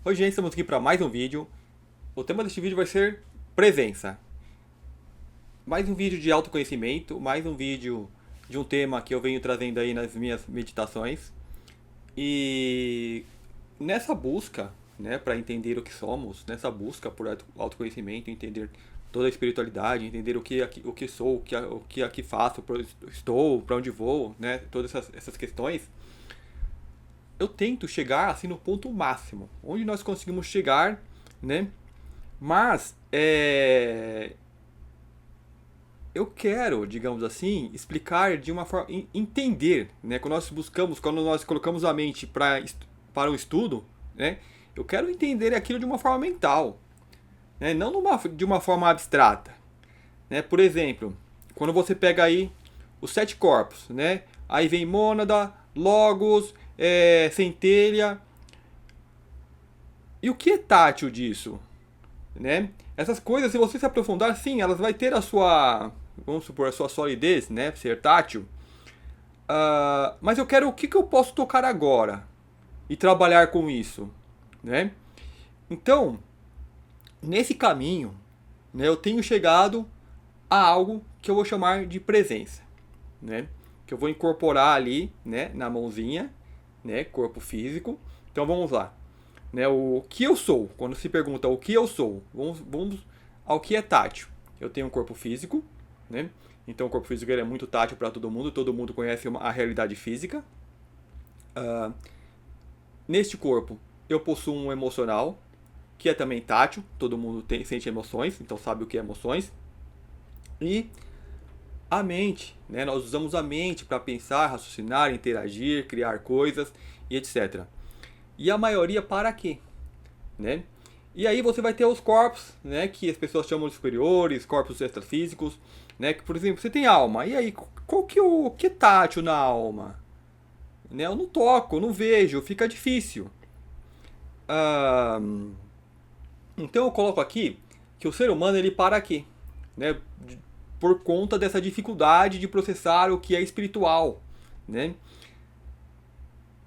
Hoje, gente, estamos aqui para mais um vídeo. O tema deste vídeo vai ser presença. Mais um vídeo de autoconhecimento, mais um vídeo de um tema que eu venho trazendo aí nas minhas meditações. E nessa busca, né, para entender o que somos, nessa busca por autoconhecimento, entender toda a espiritualidade, entender o que sou, o que aqui faço, estou, para onde vou, né, todas essas questões, eu tento chegar assim no ponto máximo, onde nós conseguimos chegar, né? Mas eu quero, digamos assim, explicar de uma forma, entender, né? Quando nós colocamos a mente para um estudo, né? Eu quero entender aquilo de uma forma mental, né? Não de uma forma abstrata, né? Por exemplo, quando você pega aí os sete corpos, né? Aí vem mônada, logos, centelha. E o que é tátil disso? Né? Essas coisas, se você se aprofundar, sim, elas vai ter a sua, vamos supor, a sua solidez, né? Ser tátil. Mas eu quero o que eu posso tocar agora e trabalhar com isso, né? Então, nesse caminho, né, eu tenho chegado a algo que eu vou chamar de presença, né? Que eu vou incorporar ali, né, na mãozinha, né, corpo físico. Então vamos lá. Né, o que eu sou, quando se pergunta o que eu sou, vamos ao que é tátil. Eu tenho um corpo físico, né? Então o corpo físico ele é muito tátil para todo mundo conhece a realidade física. Neste corpo eu possuo um emocional, que é também tátil, todo mundo sente emoções, então sabe o que é emoções. E a mente, né? Nós usamos a mente para pensar, raciocinar, interagir, criar coisas e etc. E a maioria para quê? Né? E aí você vai ter os corpos, né, que as pessoas chamam de superiores, corpos extrafísicos, né, que por exemplo, você tem alma. E aí, qual que é o que é tátil na alma? Né, eu não toco, eu não vejo, fica difícil. Ah, então eu coloco aqui que o ser humano ele para quê? Né, por conta dessa dificuldade de processar o que é espiritual, né?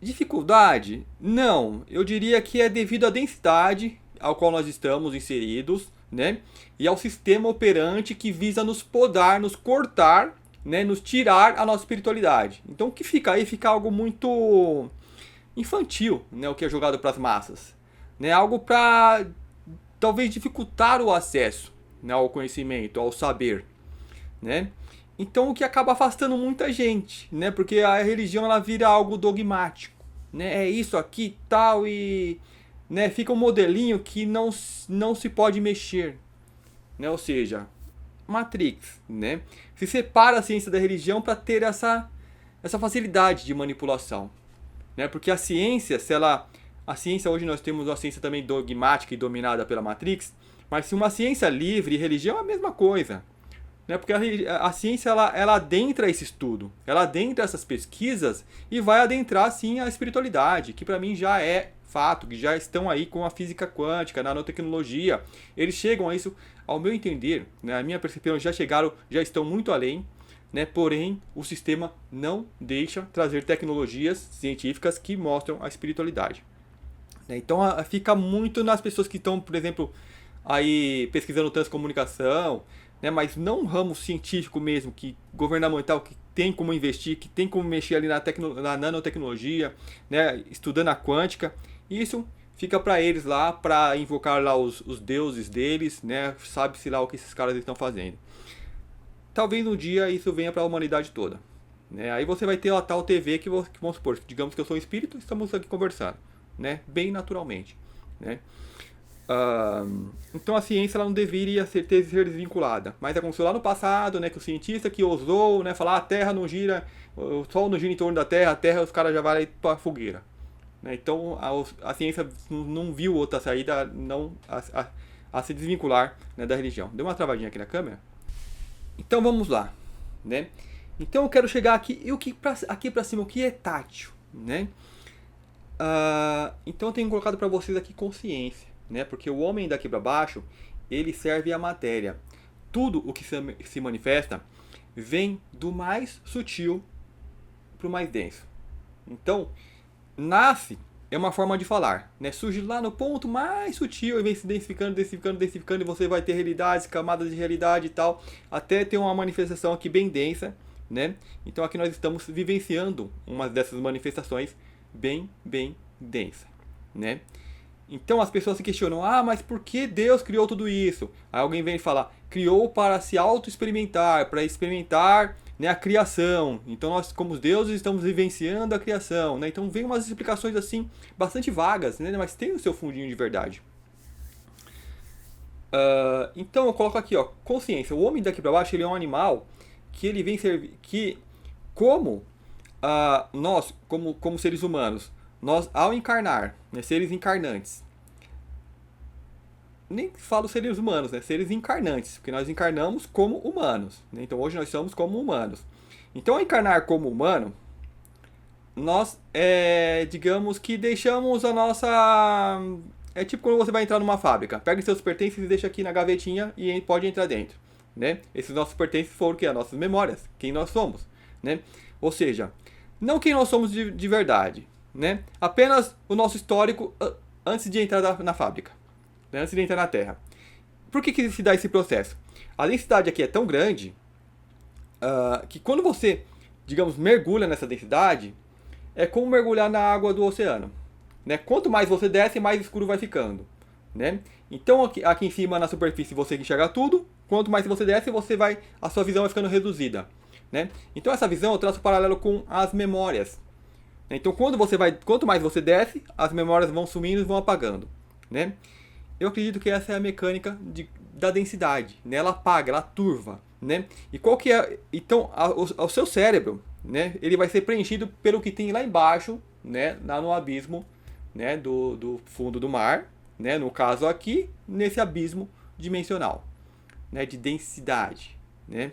Dificuldade? Não, eu diria que é devido à densidade ao qual nós estamos inseridos, né? E ao sistema operante que visa nos podar, nos cortar, né? Nos tirar a nossa espiritualidade. Então o que fica aí fica algo muito infantil, né? O que é jogado para as massas, né? Algo para talvez dificultar o acesso, né? Ao conhecimento, ao saber, né? Então o que acaba afastando muita gente, né? Porque a religião ela vira algo dogmático, né? É isso aqui, tal e, né, fica um modelinho que não se pode mexer, né? Ou seja, Matrix, né? Se separa a ciência da religião para ter essa facilidade de manipulação, né? Porque a ciência, se ela a ciência hoje nós temos uma ciência também dogmática e dominada pela Matrix, mas se uma ciência livre e religião é a mesma coisa, né? Porque a ciência ela adentra esse estudo, ela adentra essas pesquisas e vai adentrar sim a espiritualidade, que para mim já é fato, que já estão aí com a física quântica, a nanotecnologia. Eles chegam a isso, ao meu entender, né, a minha percepção, já chegaram, já estão muito além, né? Porém, o sistema não deixa trazer tecnologias científicas que mostram a espiritualidade. Né? Então fica muito nas pessoas que estão, por exemplo, aí pesquisando transcomunicação, né? Mas não um ramo científico mesmo, que governamental, que tem como investir, que tem como mexer ali na nanotecnologia, né? Estudando a quântica. Isso fica para eles lá, para invocar lá os deuses deles, né? Sabe-se lá o que esses caras estão fazendo. Talvez um dia isso venha para a humanidade toda. Né? Aí você vai ter a tal TV que vamos supor, digamos que eu sou um espírito, estamos aqui conversando, né? Bem naturalmente, né? Então a ciência ela não deveria ser desvinculada, mas aconteceu lá no passado, né, que o cientista que ousou, né, falar a Terra não gira, o Sol não gira em torno da Terra, a Terra os caras já vão para a fogueira, né? Então a ciência não viu outra saída não a se desvincular, né, da religião. Deu uma travadinha aqui na câmera. Então vamos lá, né? Então eu quero chegar aqui e aqui para cima o que é tátil, né? Então eu tenho colocado para vocês aqui consciência, né? Porque o homem daqui para baixo ele serve à matéria. Tudo o que se manifesta vem do mais sutil para o mais denso. Então nasce é uma forma de falar, né? Surge lá no ponto mais sutil e vem se densificando, densificando, densificando, e você vai ter realidades, camadas de realidade e tal, até ter uma manifestação aqui bem densa, né? Então aqui nós estamos vivenciando uma dessas manifestações bem densa, né? Então as pessoas se questionam, mas por que Deus criou tudo isso? Aí alguém vem falar, criou para se auto-experimentar, para experimentar, né, a criação. Então nós, como deuses, estamos vivenciando a criação, né? Então vem umas explicações assim, bastante vagas, né? Mas tem o seu fundinho de verdade. Então eu coloco aqui, ó, consciência. O homem daqui para baixo, ele é um animal que ele vem servir, que como nós, como seres humanos, nós ao encarnar, né, seres encarnantes, nem falo seres humanos, né, seres encarnantes, porque nós encarnamos como humanos, né, então hoje nós somos como humanos. Então ao encarnar como humano, nós, digamos que deixamos a nossa... É tipo quando você vai entrar numa fábrica, pega seus pertences e deixa aqui na gavetinha e pode entrar dentro, né? Esses nossos pertences foram o que? As nossas memórias, quem nós somos, né? Ou seja, não quem nós somos de verdade, né? Apenas o nosso histórico antes de entrar na fábrica, né? Antes de entrar na Terra. Por que se dá esse processo? A densidade aqui é tão grande que quando você, digamos, mergulha nessa densidade, é como mergulhar na água do oceano, né? Quanto mais você desce, mais escuro vai ficando, né? Então aqui em cima na superfície você enxerga tudo, quanto mais você desce, a sua visão vai ficando reduzida, né? Então essa visão eu traço paralelo com as memórias. Então quanto mais você desce, as memórias vão sumindo e vão apagando, né? Eu acredito que essa é a mecânica da densidade, né? Ela apaga, ela turva, né? E qual que é? Então o seu cérebro, né? Ele vai ser preenchido pelo que tem lá embaixo, né? Lá no abismo, né? Do fundo do mar, né? No caso aqui, nesse abismo dimensional, né? De densidade, né?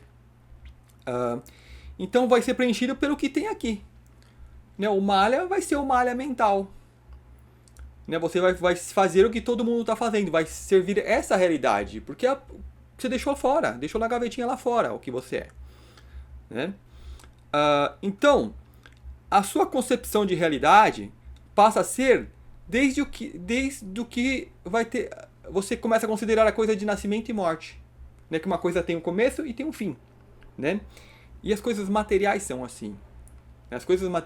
Então vai ser preenchido pelo que tem aqui, né? O malha vai ser o malha mental, né? Você vai fazer o que todo mundo está fazendo, vai servir essa realidade, porque você deixou fora, deixou na gavetinha lá fora o que você é, né? Então, a sua concepção de realidade passa a ser desde o que vai ter. Você começa a considerar a coisa de nascimento e morte, né? Que uma coisa tem um começo e tem um fim, né? E as coisas materiais são assim.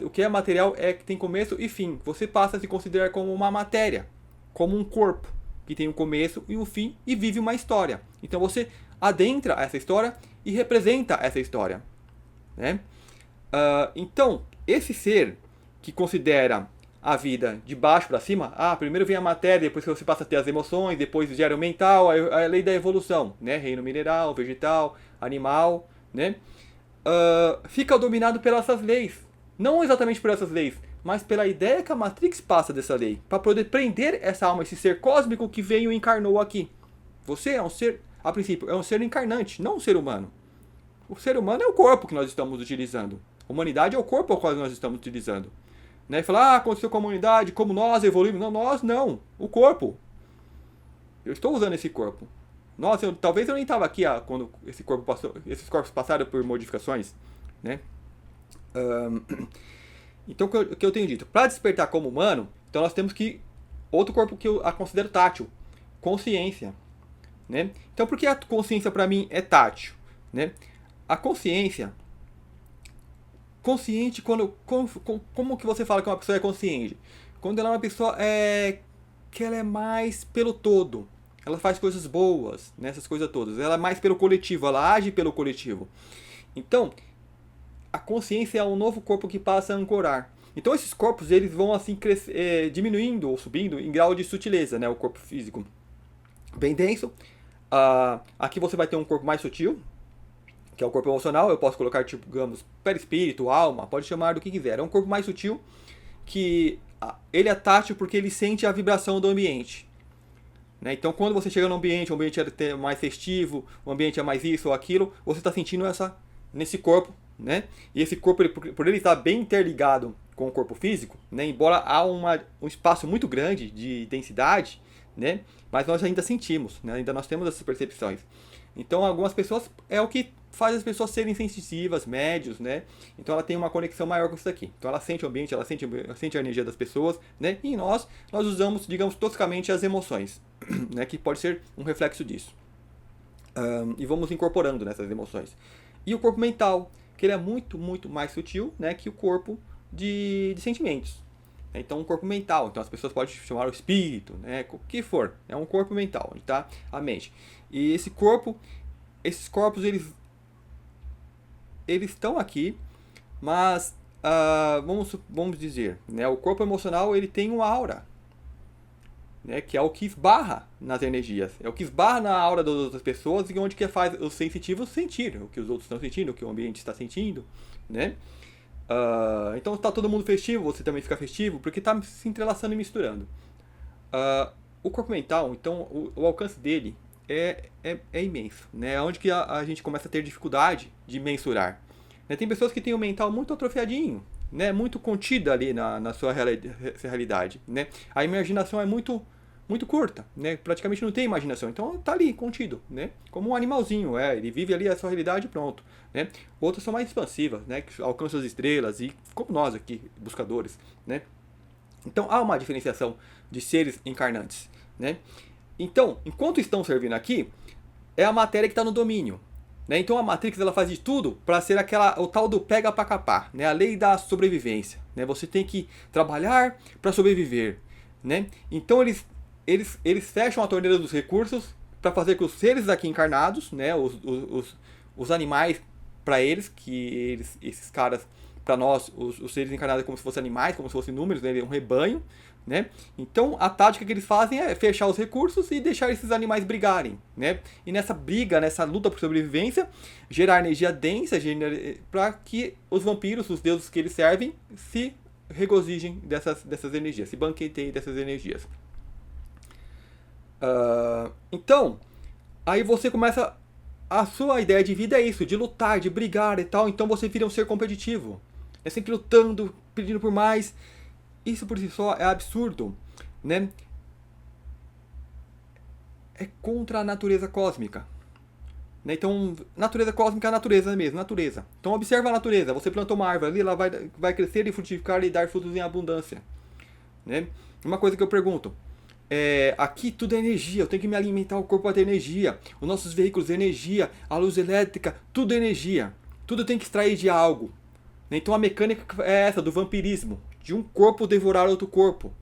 O que é material é que tem começo e fim. Você passa a se considerar como uma matéria, como um corpo que tem um começo e um fim e vive uma história. Então você adentra essa história e representa essa história, né? Então, esse ser que considera a vida de baixo para cima, primeiro vem a matéria, depois você passa a ter as emoções, depois gera o mental, a lei da evolução, né? Reino mineral, vegetal, animal, né? Fica dominado pelas essas leis. Não exatamente por essas leis, mas pela ideia que a Matrix passa dessa lei, para poder prender essa alma, esse ser cósmico que veio e encarnou aqui. Você é um ser, a princípio, é um ser encarnante, não um ser humano. O ser humano é o corpo que nós estamos utilizando. A humanidade é o corpo ao qual nós estamos utilizando. Né? E falar, aconteceu com a humanidade, como nós evoluímos. Não, nós não. O corpo. Eu estou usando esse corpo. Nossa, talvez eu nem estava aqui quando esses corpos passaram por modificações, né? Então, o que eu tenho dito? Para despertar como humano, então nós temos que... Outro corpo que eu considero tátil. Consciência. Né? Então, por que a consciência para mim é tátil? Né? A consciência... Consciente, como que você fala que uma pessoa é consciente? Quando ela é uma pessoa que ela é mais pelo todo. Ela faz coisas boas, né? Essas coisas todas. Ela é mais pelo coletivo, ela age pelo coletivo. Então, a consciência é um novo corpo que passa a ancorar. Então esses corpos eles vão assim diminuindo ou subindo em grau de sutileza, né? O corpo físico bem denso. Aqui você vai ter um corpo mais sutil, que é o corpo emocional. Eu posso colocar, tipo, digamos, perispírito, alma, pode chamar do que quiser. É um corpo mais sutil que ele é tátil porque ele sente a vibração do ambiente. Né? Então quando você chega no ambiente, o ambiente é mais festivo, o ambiente é mais isso ou aquilo, você está sentindo nesse corpo. Né? E esse corpo, por ele estar bem interligado com o corpo físico, né? Embora há um espaço muito grande de densidade, né? Mas nós ainda sentimos, né? Ainda nós temos essas percepções. Então, algumas pessoas é o que faz as pessoas serem sensitivas, médios, né? Então, ela tem uma conexão maior com isso daqui. Então, ela sente o ambiente, ela sente a energia das pessoas, né? E nós usamos, digamos, toscamente as emoções, né? Que pode ser um reflexo disso. E vamos incorporando nessas emoções. E o corpo mental, que ele é muito, muito mais sutil, né? Que o corpo de sentimentos. Então, um corpo mental. Então, as pessoas podem chamar o espírito, né? O que for. É um corpo mental, tá? A mente. E esses corpos, eles estão aqui, mas vamos dizer, né? O corpo emocional, ele tem uma aura, né? Que é o que esbarra nas energias. É o que esbarra na aura das outras pessoas e onde que faz os sensitivos sentir o que os outros estão sentindo, o que o ambiente está sentindo, né? Então está todo mundo festivo, você também fica festivo, porque está se entrelaçando e misturando. O corpo mental, então, o alcance dele é imenso, né? Onde que a gente começa a ter dificuldade de mensurar. Né? Tem pessoas que têm o mental muito atrofiadinho, né? Muito contida ali na sua realidade, né? A imaginação é muito curta, né? Praticamente não tem imaginação, então tá ali contido, né? Como um animalzinho, ele vive ali a sua realidade e pronto, né? Outras são mais expansivas, né? Que alcançam as estrelas e como nós aqui, buscadores, né? Então há uma diferenciação de seres encarnantes, né? Então, enquanto estão servindo aqui, é a matéria que está no domínio, né? Então a Matrix ela faz de tudo para ser o tal do pega para capar, né? A lei da sobrevivência, né? Você tem que trabalhar para sobreviver, né? Então eles fecham a torneira dos recursos para fazer que os seres aqui encarnados, né? Os animais para eles, esses caras para nós, os seres encarnados é como se fossem animais, como se fossem números, né? Um rebanho, né? Então a tática que eles fazem é fechar os recursos e deixar esses animais brigarem, né? E nessa briga, nessa luta por sobrevivência, gerar energia densa para que os vampiros, os deuses que eles servem, se regozijem dessas energias, se banqueteiem dessas energias. Então, aí você começa. A sua ideia de vida é isso, de lutar, de brigar e tal, então você vira um ser competitivo. É sempre lutando, pedindo por mais. Isso por si só é absurdo, né? É contra a natureza cósmica. Né? Então, natureza cósmica é a natureza mesmo, natureza. Então, observa a natureza. Você plantou uma árvore ali, ela vai crescer e frutificar e dar frutos em abundância. Né? Uma coisa que eu pergunto. Aqui tudo é energia, eu tenho que me alimentar, o corpo para ter energia. Os nossos veículos, energia, a luz elétrica, tudo é energia. Tudo tem que extrair de algo. Né? Então, a mecânica é essa, do vampirismo. De um corpo devorar outro corpo.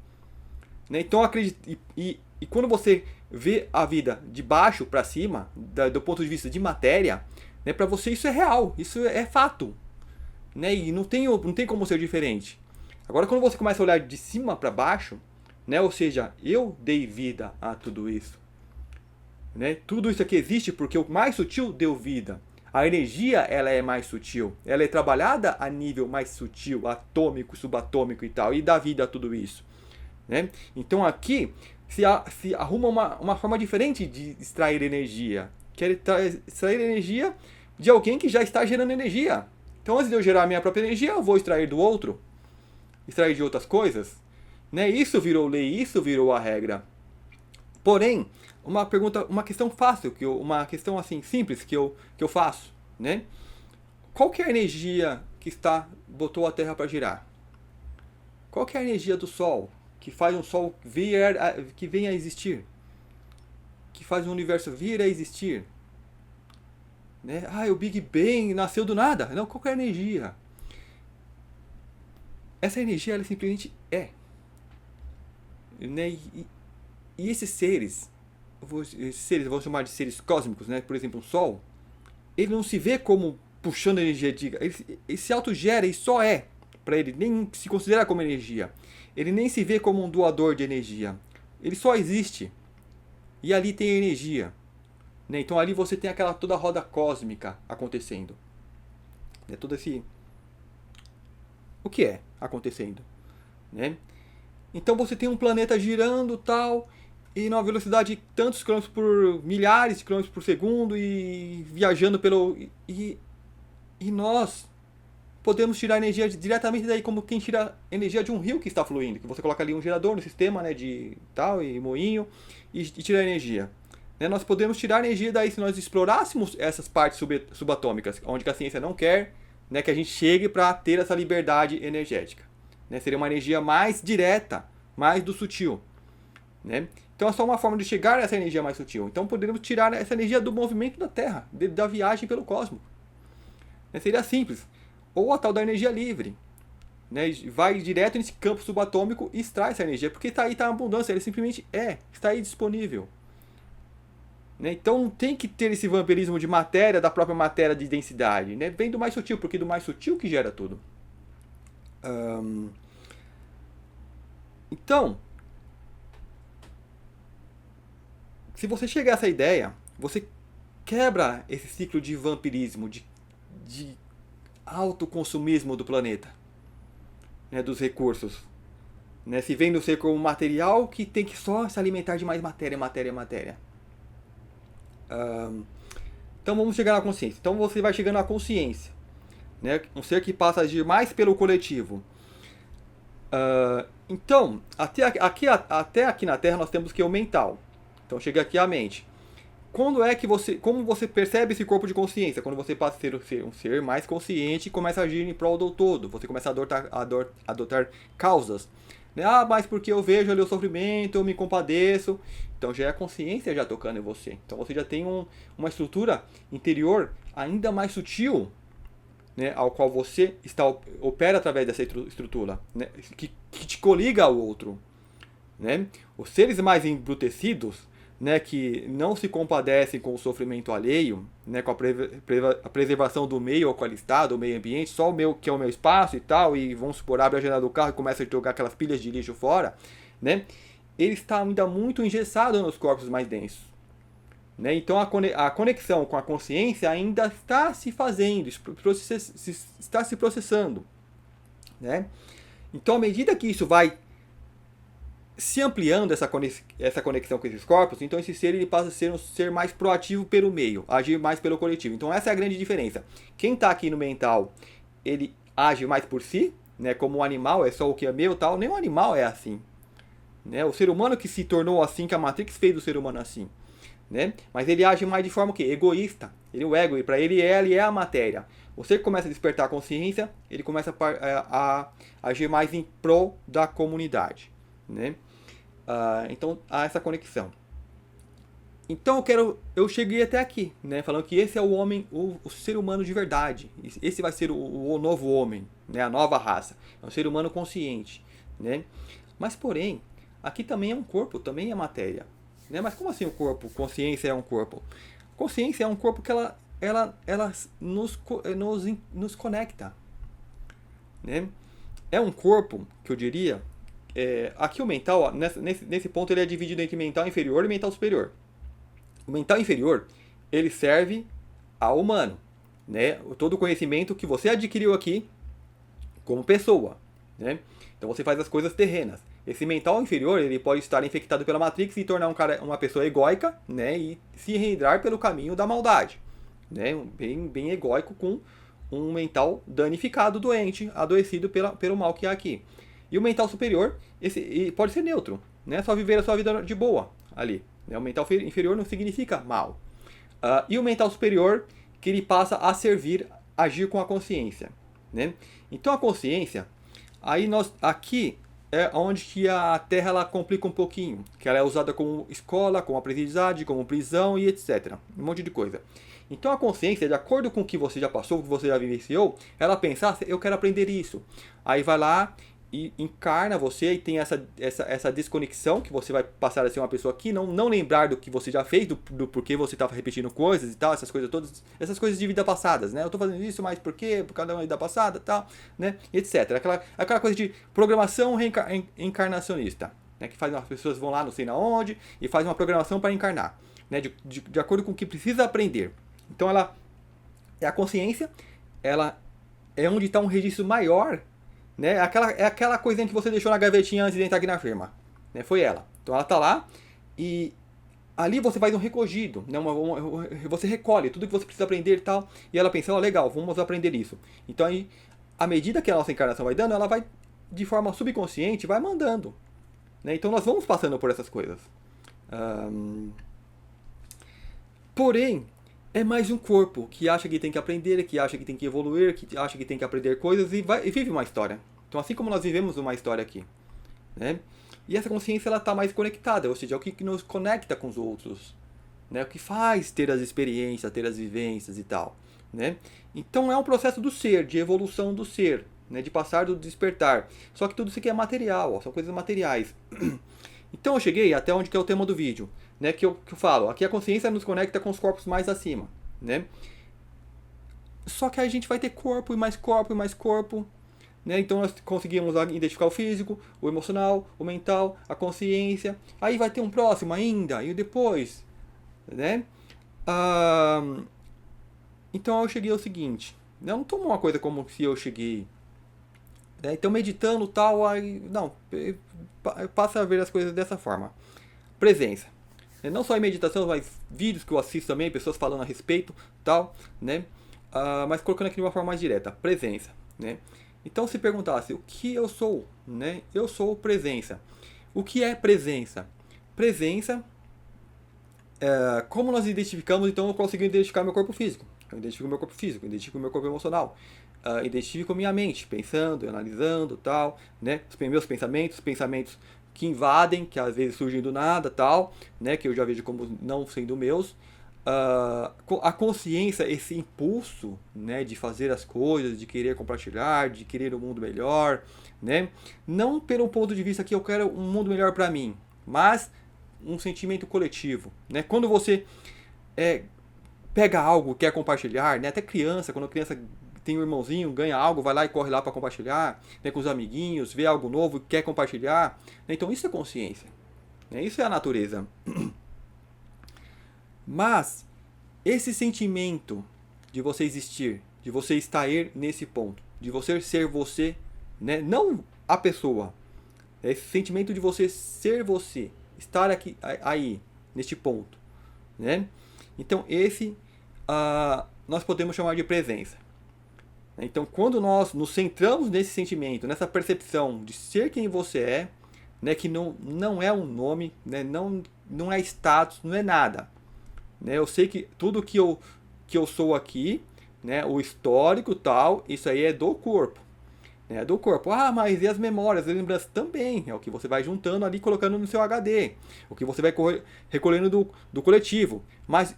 Né? Então, acredito. E quando você vê a vida de baixo para cima, do ponto de vista de matéria, né, para você isso é real, isso é fato. Né? E não tem como ser diferente. Agora, quando você começa a olhar de cima para baixo, né, ou seja, eu dei vida a tudo isso. Né? Tudo isso aqui existe porque o mais sutil deu vida. A energia ela é mais sutil, ela é trabalhada a nível mais sutil, atômico, subatômico e tal, e dá vida a tudo isso. Né? Então aqui se arruma uma forma diferente de extrair energia, que é extrair energia de alguém que já está gerando energia. Então antes de eu gerar a minha própria energia, eu vou extrair do outro, extrair de outras coisas. Né? Isso virou lei, isso virou a regra. Porém, uma questão fácil, uma questão assim simples que eu faço, né? Qual que é a energia que botou a Terra para girar? Qual que é a energia do Sol que faz um Sol que venha a existir? Que faz o universo vir a existir? Né? O Big Bang nasceu do nada? Não, qual que é a energia? Essa energia ela simplesmente é. Né? E esses seres, eu vou chamar de seres cósmicos, né? Por exemplo, o Sol, ele não se vê como puxando energia, ele se autogera e só é, para ele, nem se considera como energia. Ele nem se vê como um doador de energia, ele só existe. E ali tem energia. Né? Então ali você tem toda a roda cósmica acontecendo. É todo esse... O que é acontecendo? Né? Então você tem um planeta girando tal, e numa velocidade de tantos quilômetros por milhares de quilômetros por segundo e viajando e nós podemos tirar energia diretamente daí, como quem tira energia de um rio que está fluindo, que você coloca ali um gerador no sistema, né, de tal e moinho e tira energia, Né? Nós podemos tirar energia daí se nós explorássemos essas partes subatômicas, onde a ciência não quer, né, que a gente chegue para ter essa liberdade energética. Né? Seria uma energia mais direta, mais do sutil. Né? Então é só uma forma de chegar a essa energia mais sutil. Então poderíamos tirar essa energia do movimento da Terra, da viagem pelo cosmos. Né? Seria simples. Ou a tal da energia livre. Né? Vai direto nesse campo subatômico e extrai essa energia, porque está aí, está na abundância, ele simplesmente está aí disponível. Né? Então não tem que ter esse vampirismo de matéria, da própria matéria de densidade. Né? Vem do mais sutil, porque é do mais sutil que gera tudo. Então, se você chegar a essa ideia, você quebra esse ciclo de vampirismo, de autoconsumismo do planeta, né, dos recursos. Né, se vendo ser como material que tem que só se alimentar de mais matéria, matéria, matéria. Então vamos chegar na consciência. Então você vai chegando à consciência. Né, um ser que passa a agir mais pelo coletivo. Então, até aqui na Terra nós temos que o mental. Então chega aqui a mente. Como você percebe esse corpo de consciência? Quando você passa a ser um ser mais consciente e começa a agir em prol do todo. Você começa a adotar causas. Né? Mas porque eu vejo ali o sofrimento, eu me compadeço. Então já é a consciência já tocando em você. Então você já tem uma estrutura interior ainda mais sutil, né? Ao qual você opera através dessa estrutura, né? que te coliga ao outro. Né? Os seres mais embrutecidos, né, que não se compadecem com o sofrimento alheio, né, com a preservação do meio ao qual ele está, do meio ambiente, só o meu que é o meu espaço e tal, e vamos supor, abre a janela do carro e começa a jogar aquelas pilhas de lixo fora, né, ele está ainda muito engessado nos corpos mais densos. Né? Então a conexão com a consciência ainda está se fazendo, está se processando. Né? Então, à medida que isso vai se ampliando essa conexão com esses corpos, então esse ser ele passa a ser um ser mais proativo pelo meio, agir mais pelo coletivo. Então essa é a grande diferença. Quem está aqui no mental, ele age mais por si, né? Como um animal, é só o que é meu, tal. Nem um animal é assim. Né? O ser humano que se tornou assim, que a Matrix fez do ser humano assim. Né? Mas ele age mais de forma o quê? Egoísta. Ele é o ego, e para ele é a matéria. Você que começa a despertar a consciência, ele começa a agir mais em prol da comunidade. Né? Então há essa conexão. Então eu cheguei até aqui, né, falando que esse é o homem, o ser humano de verdade. Esse vai ser o novo homem, né, a nova raça. É um ser humano consciente, né? Mas porém, aqui também é um corpo, também é matéria, né? Mas como assim o corpo? Consciência é um corpo? Consciência é um corpo que ela nos conecta, né? É um corpo que eu diria. Aqui o mental, nesse ponto, ele é dividido entre mental inferior e mental superior. O mental inferior, ele serve ao humano, né? Todo o conhecimento que você adquiriu aqui como pessoa, né? Então você faz as coisas terrenas. Esse mental inferior, ele pode estar infectado pela Matrix e tornar uma pessoa egóica, né? E se enredar pelo caminho da maldade, né? Bem egóico, com um mental danificado, doente, adoecido pelo mal que há aqui. E o mental superior, esse pode ser neutro, né? Só viver a sua vida de boa ali. Né? O mental inferior não significa mal. E o mental superior, que ele passa a servir, agir com a consciência. Né? Então a consciência, aí aqui é onde que a Terra ela complica um pouquinho, que ela é usada como escola, como aprendizagem, como prisão e etc. Um monte de coisa. Então a consciência, de acordo com o que você já passou, o que você já vivenciou, ela pensa, eu quero aprender isso. Aí vai lá e encarna você e tem essa desconexão, que você vai passar a ser uma pessoa que não lembrar do que você já fez, do porquê você estava repetindo coisas e tal, essas coisas todas, essas coisas de vida passadas, né? Eu estou fazendo isso, mas por quê? Por causa da vida passada, tal, né? Etc. Aquela coisa de programação encarnacionista, né? Que as pessoas vão lá não sei na onde e fazem uma programação para encarnar, né? De acordo com o que precisa aprender. Então ela é a consciência, ela é onde está um registro maior, né? É aquela coisinha que você deixou na gavetinha antes de entrar aqui na firma, né? Foi ela. Então ela está lá e ali você faz um recogido, né? Você recolhe tudo que você precisa aprender e tal. E ela pensa, legal, vamos aprender isso. Então aí, à medida que a nossa encarnação vai dando, ela vai, de forma subconsciente, vai mandando, né? Então nós vamos passando por essas coisas. Porém, é mais um corpo que acha que tem que aprender, que acha que tem que evoluir, que acha que tem que aprender coisas e vive uma história. Então, assim como nós vivemos uma história aqui, né? E essa consciência ela está mais conectada, ou seja, é o que nos conecta com os outros, né? O que faz ter as experiências, ter as vivências e tal, né? Então é um processo do ser, de evolução do ser, né? De passar do despertar. Só que tudo isso aqui é material, ó, são coisas materiais. Então eu cheguei até onde que é o tema do vídeo, né? Que eu falo, aqui a consciência nos conecta com os corpos mais acima, né? Só que aí a gente vai ter corpo e mais corpo e mais corpo, né? Então nós conseguimos identificar o físico, o emocional, o mental, a consciência. Aí vai ter um próximo ainda, e depois, né? Então eu cheguei ao seguinte, eu não tomo uma coisa como se eu cheguei, né? Então meditando tal, aí não, passa a ver as coisas dessa forma. Presença. Não só em meditação, mas vídeos que eu assisto também, pessoas falando a respeito, tal, né? Mas colocando aqui de uma forma mais direta, presença, né? Então se perguntasse o que eu sou, né? Eu sou presença. O que é presença? Presença, como nós identificamos, então eu consigo identificar meu corpo físico. Eu identifico meu corpo físico, eu identifico meu corpo emocional, identifico minha mente, pensando, analisando, tal, né? Os meus pensamentos que invadem, que às vezes surgem do nada, tal, né? Que eu já vejo como não sendo meus. A consciência, esse impulso, né, de fazer as coisas, de querer compartilhar, de querer um mundo melhor, né? Não pelo ponto de vista que eu quero um mundo melhor para mim, mas um sentimento coletivo, né? Quando você pega algo, quer compartilhar, né? Até criança, quando a criança tem um irmãozinho, ganha algo, vai lá e corre lá para compartilhar, né? Com os amiguinhos, vê algo novo, quer compartilhar, né? Então isso é consciência, né? Isso é a natureza. Mas esse sentimento de você existir, de você estar nesse ponto, de você ser você, né? Não a pessoa, esse sentimento de você ser você, estar aqui, aí, neste ponto, né? Então esse nós podemos chamar de presença. Então quando nós nos centramos nesse sentimento, nessa percepção de ser quem você é, né? Que não é um nome, né? Não é status, não é nada. Né? Eu sei que tudo que eu sou aqui, né? O histórico tal, isso aí é do corpo. Né? Do corpo. Mas e as memórias, as lembranças também. É o que você vai juntando ali, colocando no seu HD. O que você vai recolhendo do coletivo. Mas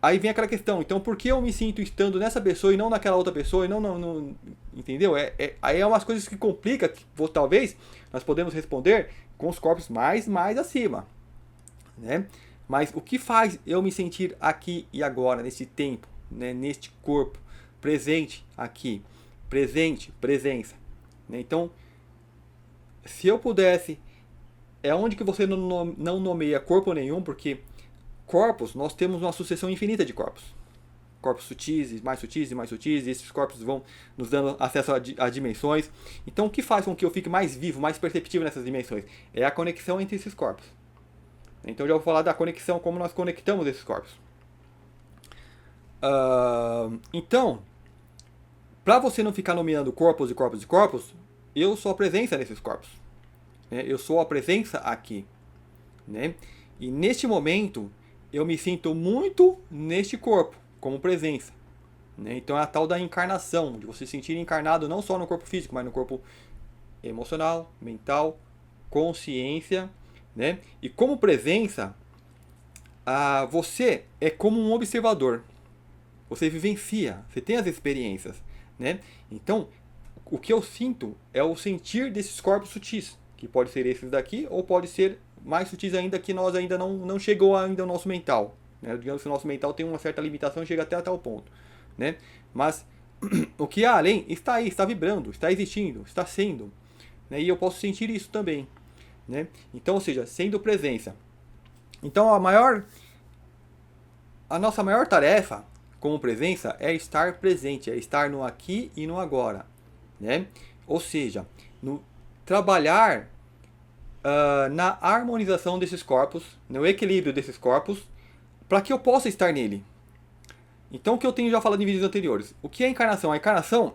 aí vem aquela questão, então por que eu me sinto estando nessa pessoa e não naquela outra pessoa? E não entendeu? Aí é umas coisas que complicam, que talvez nós podemos responder com os corpos mais acima. Né? Mas o que faz eu me sentir aqui e agora, nesse tempo, né? Neste corpo, presente aqui, presença. Né? Então, se eu pudesse, é onde que você não nomeia corpo nenhum, porque corpos, nós temos uma sucessão infinita de corpos. Corpos sutis, e mais sutis, e esses corpos vão nos dando acesso a dimensões. Então, o que faz com que eu fique mais vivo, mais perceptível nessas dimensões? É a conexão entre esses corpos. Então, já vou falar da conexão, como nós conectamos esses corpos. Então, para você não ficar nomeando corpos, eu sou a presença nesses corpos. Né? Eu sou a presença aqui. Né? E neste momento, eu me sinto muito neste corpo, como presença. Né? Então é a tal da encarnação, de você se sentir encarnado não só no corpo físico, mas no corpo emocional, mental, consciência. Né? E como presença, você é como um observador. Você vivencia, você tem as experiências. Né? Então, o que eu sinto é o sentir desses corpos sutis, que pode ser esses daqui, ou pode ser mais sutis ainda, que nós ainda não chegou ainda ao nosso mental. Né? Digamos que o nosso mental tem uma certa limitação e chega até tal ponto. Né? Mas o que há além está aí, está vibrando, está existindo, está sendo. Né? E eu posso sentir isso também. Né? Então, ou seja, sendo presença. Então a nossa maior tarefa como presença é estar presente, é estar no aqui e no agora. Né? Ou seja, no trabalhar na harmonização desses corpos, no equilíbrio desses corpos, para que eu possa estar nele. Então, o que eu tenho já falado em vídeos anteriores, o que é a encarnação? A encarnação,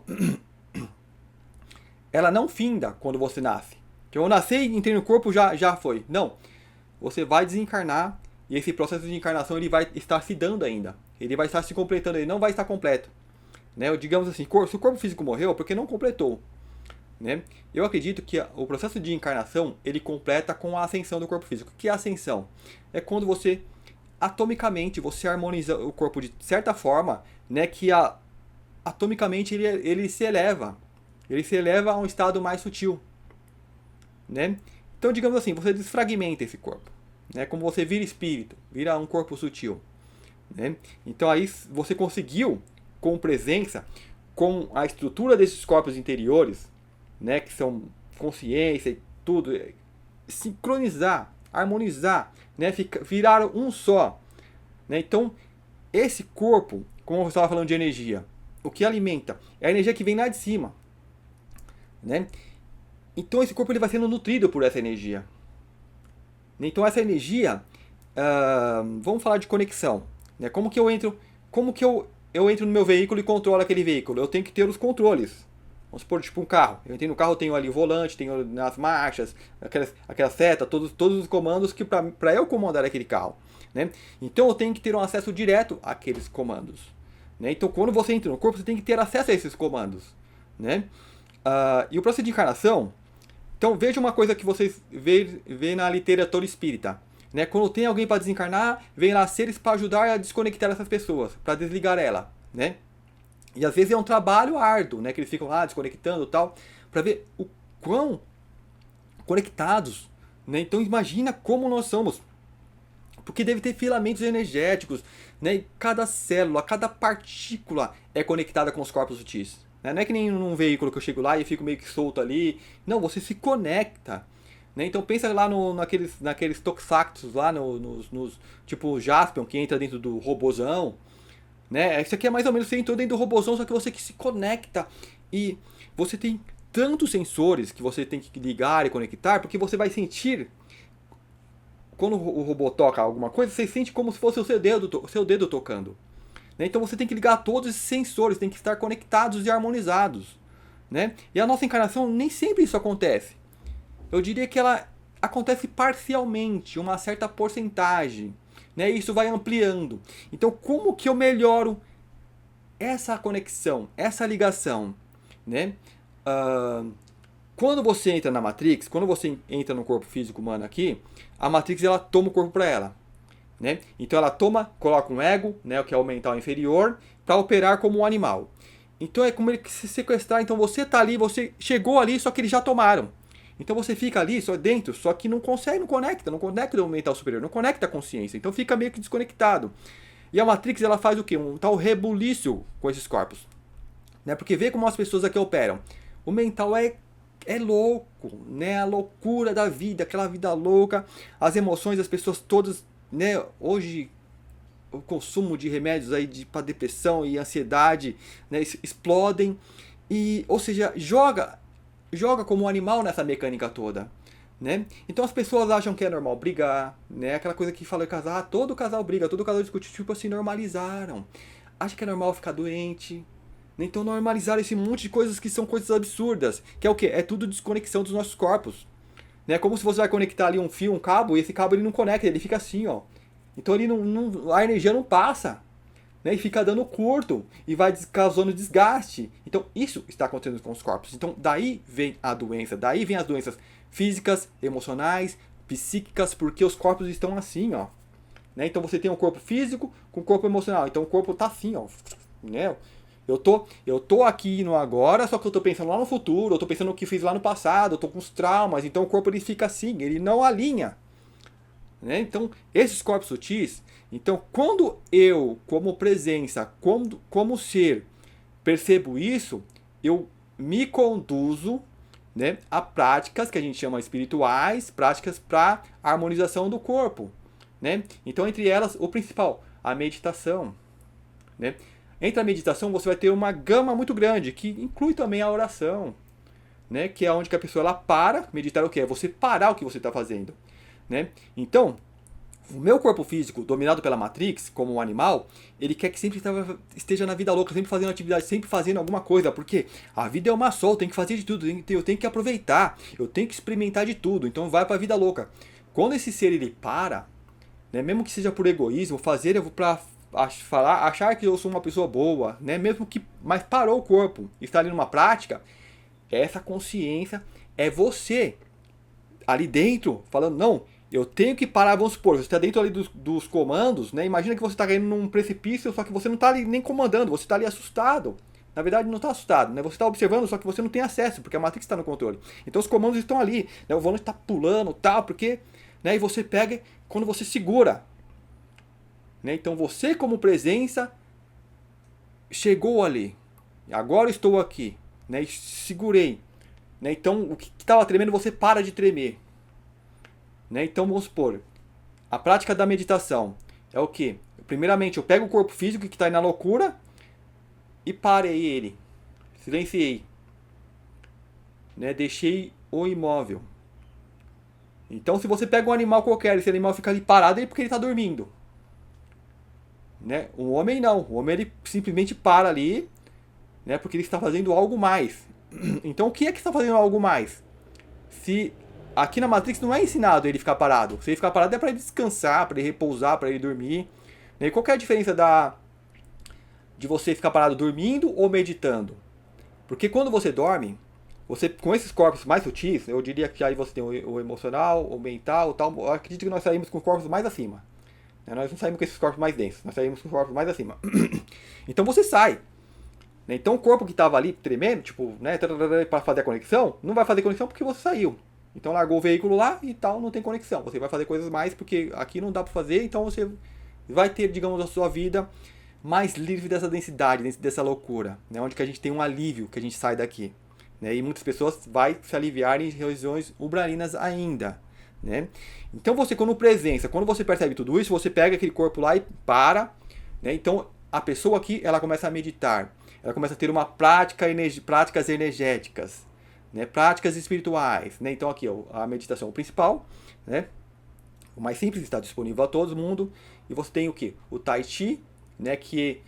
ela não finda quando você nasce. Que eu nasci e entrei no corpo, já foi. Não. Você vai desencarnar, E esse processo de encarnação ele vai estar se dando ainda. Ele vai estar se completando, ele não vai estar completo. Né? Digamos assim, se o corpo físico morreu, é porque não completou. Né? Eu acredito que o processo de encarnação ele completa com a ascensão do corpo físico. O que é a ascensão? É quando você, atomicamente, você harmoniza o corpo de certa forma, né, que atomicamente ele se eleva. Ele se eleva a um estado mais sutil. Né? Então, digamos assim, você desfragmenta esse corpo. Né? Como você vira espírito, vira um corpo sutil. Né? Então aí você conseguiu, com presença, com a estrutura desses corpos interiores, né, que são consciência e tudo, sincronizar, harmonizar, né, virar um só. Né? Então, esse corpo, como eu estava falando de energia, o que alimenta é a energia que vem lá de cima. Né? Então, esse corpo ele vai sendo nutrido por essa energia. Então, essa energia, vamos falar de conexão. Né? Como que eu entro no meu veículo e controlo aquele veículo? Eu tenho que ter os controles. Vamos supor, tipo um carro. Eu entrei no carro, tenho ali o volante, tenho nas marchas, aquela seta, todos os comandos que para eu comandar aquele carro. Né? Então eu tenho que ter um acesso direto àqueles comandos. Né? Então quando você entra no corpo, você tem que ter acesso a esses comandos. Né? E o processo de encarnação, então veja uma coisa que vocês vê na literatura espírita. Né? Quando tem alguém para desencarnar, vem lá seres para ajudar a desconectar essas pessoas, para desligar ela. Né? E às vezes é um trabalho árduo, né? Que eles ficam lá desconectando e tal, para ver o quão conectados. Né? Então imagina como nós somos. Porque deve ter filamentos energéticos. Né? E cada célula, cada partícula é conectada com os corpos sutis. Né? Não é que nem num veículo que eu chego lá e fico meio que solto ali. Não, você se conecta. Né? Então pensa lá naqueles toxactos lá, nos tipo o Jaspion, que entra dentro do robozão. Né? Isso aqui é mais ou menos você entrou dentro do robozão, só que você que se conecta. E você tem tantos sensores que você tem que ligar e conectar, porque você vai sentir, quando o robô toca alguma coisa, você sente como se fosse o seu dedo tocando. Né? Então você tem que ligar todos esses sensores, tem que estar conectados e harmonizados. Né? E a nossa encarnação, nem sempre isso acontece. Eu diria que ela acontece parcialmente, uma certa porcentagem. Né? E isso vai ampliando. Então, como que eu melhoro essa conexão, essa ligação? Né? Quando você entra na Matrix, quando você entra no corpo físico humano aqui, a Matrix ela toma o corpo para ela. Né? Então ela coloca um ego, né, que é o mental inferior, para operar como um animal. Então é como ele se sequestrar. Então você está ali, você chegou ali, só que eles já tomaram. Então você fica ali só dentro, só que não consegue, não conecta o mental superior, não conecta a consciência. Então fica meio que desconectado. E a Matrix ela faz o quê? Um tal rebuliço com esses corpos. Né? Porque vê como as pessoas aqui operam. O mental é louco, né? A loucura da vida, aquela vida louca, as emoções das pessoas todas, né? Hoje o consumo de remédios aí para depressão e ansiedade, né? Explodem e, ou seja, joga como um animal nessa mecânica toda, né? Então as pessoas acham que é normal brigar, né? Aquela coisa que fala casar, todo casal briga, todo casal discute, tipo assim, normalizaram. Acha que é normal ficar doente. Então normalizaram esse monte de coisas que são coisas absurdas, que é o quê? É tudo desconexão dos nossos corpos. Né? Como se você vai conectar ali um fio, um cabo, e esse cabo ele não conecta, ele fica assim, ó. Então ele a energia não passa. Né, e fica dando curto e vai causando desgaste. Então isso está acontecendo com os corpos. Então daí vem a doença, daí vem as doenças físicas, emocionais, psíquicas, porque os corpos estão assim, ó. Né? Então você tem um corpo físico com um corpo emocional. Então o corpo tá assim, ó. Né? Eu tô aqui no agora, só que eu tô pensando lá no futuro, eu tô pensando no que fiz lá no passado, eu tô com os traumas, então o corpo ele fica assim, ele não alinha. Né? Então, esses corpos sutis, então quando eu, como presença, como ser, percebo isso, eu me conduzo, né, a práticas que a gente chama espirituais, práticas para harmonização do corpo. Né? Então, entre elas, o principal, a meditação. Né? Entre a meditação, você vai ter uma gama muito grande, que inclui também a oração. Né? Que é onde que a pessoa ela para, meditar o que? É você parar o que você está fazendo. Né? Então, o meu corpo físico, dominado pela Matrix, como um animal, ele quer que sempre esteja na vida louca, sempre fazendo atividade, sempre fazendo alguma coisa, porque a vida é uma só, eu tenho que fazer de tudo, eu tenho que aproveitar, eu tenho que experimentar de tudo, então vai para a vida louca. Quando esse ser ele para, né? Mesmo que seja por egoísmo, fazer para achar que eu sou uma pessoa boa, né? Mesmo que, mas parou o corpo, está ali numa prática, essa consciência é você ali dentro, falando, não, eu tenho que parar, vamos supor, você está dentro ali dos comandos, né? Imagina que você está caindo num precipício, só que você não está ali nem comandando, você está ali assustado. Na verdade, não está assustado, né? Você está observando, só que você não tem acesso, porque a Matrix está no controle. Então os comandos estão ali, né? O volante está pulando, tal, porque, né? E você pega quando você segura, né? Então você como presença chegou ali. Agora estou aqui, né? E segurei, né? Então o que estava tremendo, você para de tremer, né? Então vamos supor, a prática da meditação é o que? Primeiramente eu pego o corpo físico que está aí na loucura e parei ele, silenciei, né? Deixei o imóvel. Então se você pega um animal qualquer e esse animal fica ali parado, é porque ele está dormindo, né? O homem não, o homem ele simplesmente para ali, né? Porque ele está fazendo algo mais. Então o que é que está fazendo algo mais? Se aqui na Matrix não é ensinado ele ficar parado. Se ele ficar parado é para ele descansar, para ele repousar, para ele dormir. E qual que é a diferença de você ficar parado dormindo ou meditando? Porque quando você dorme, você com esses corpos mais sutis, eu diria que aí você tem o emocional, o mental, tal. Eu acredito que nós saímos com corpos mais acima. Nós não saímos com esses corpos mais densos, nós saímos com corpos mais acima. Então você sai. Então o corpo que estava ali tremendo, tipo, né, para fazer a conexão, não vai fazer conexão porque você saiu. Então largou o veículo lá e tal, não tem conexão. Você vai fazer coisas mais porque aqui não dá para fazer, então você vai ter, digamos, a sua vida mais livre dessa densidade, dessa loucura, né, onde que a gente tem um alívio que a gente sai daqui, né, e muitas pessoas vai se aliviar em regiões umbralinas ainda, né. Então você quando presença, quando você percebe tudo isso, você pega aquele corpo lá e para, né, então a pessoa aqui ela começa a meditar. Ela começa a ter uma práticas energéticas, né? Práticas espirituais. Né? Então aqui ó, a meditação principal, né? O mais simples está disponível a todo mundo. E você tem o que? O Tai Chi, né? Que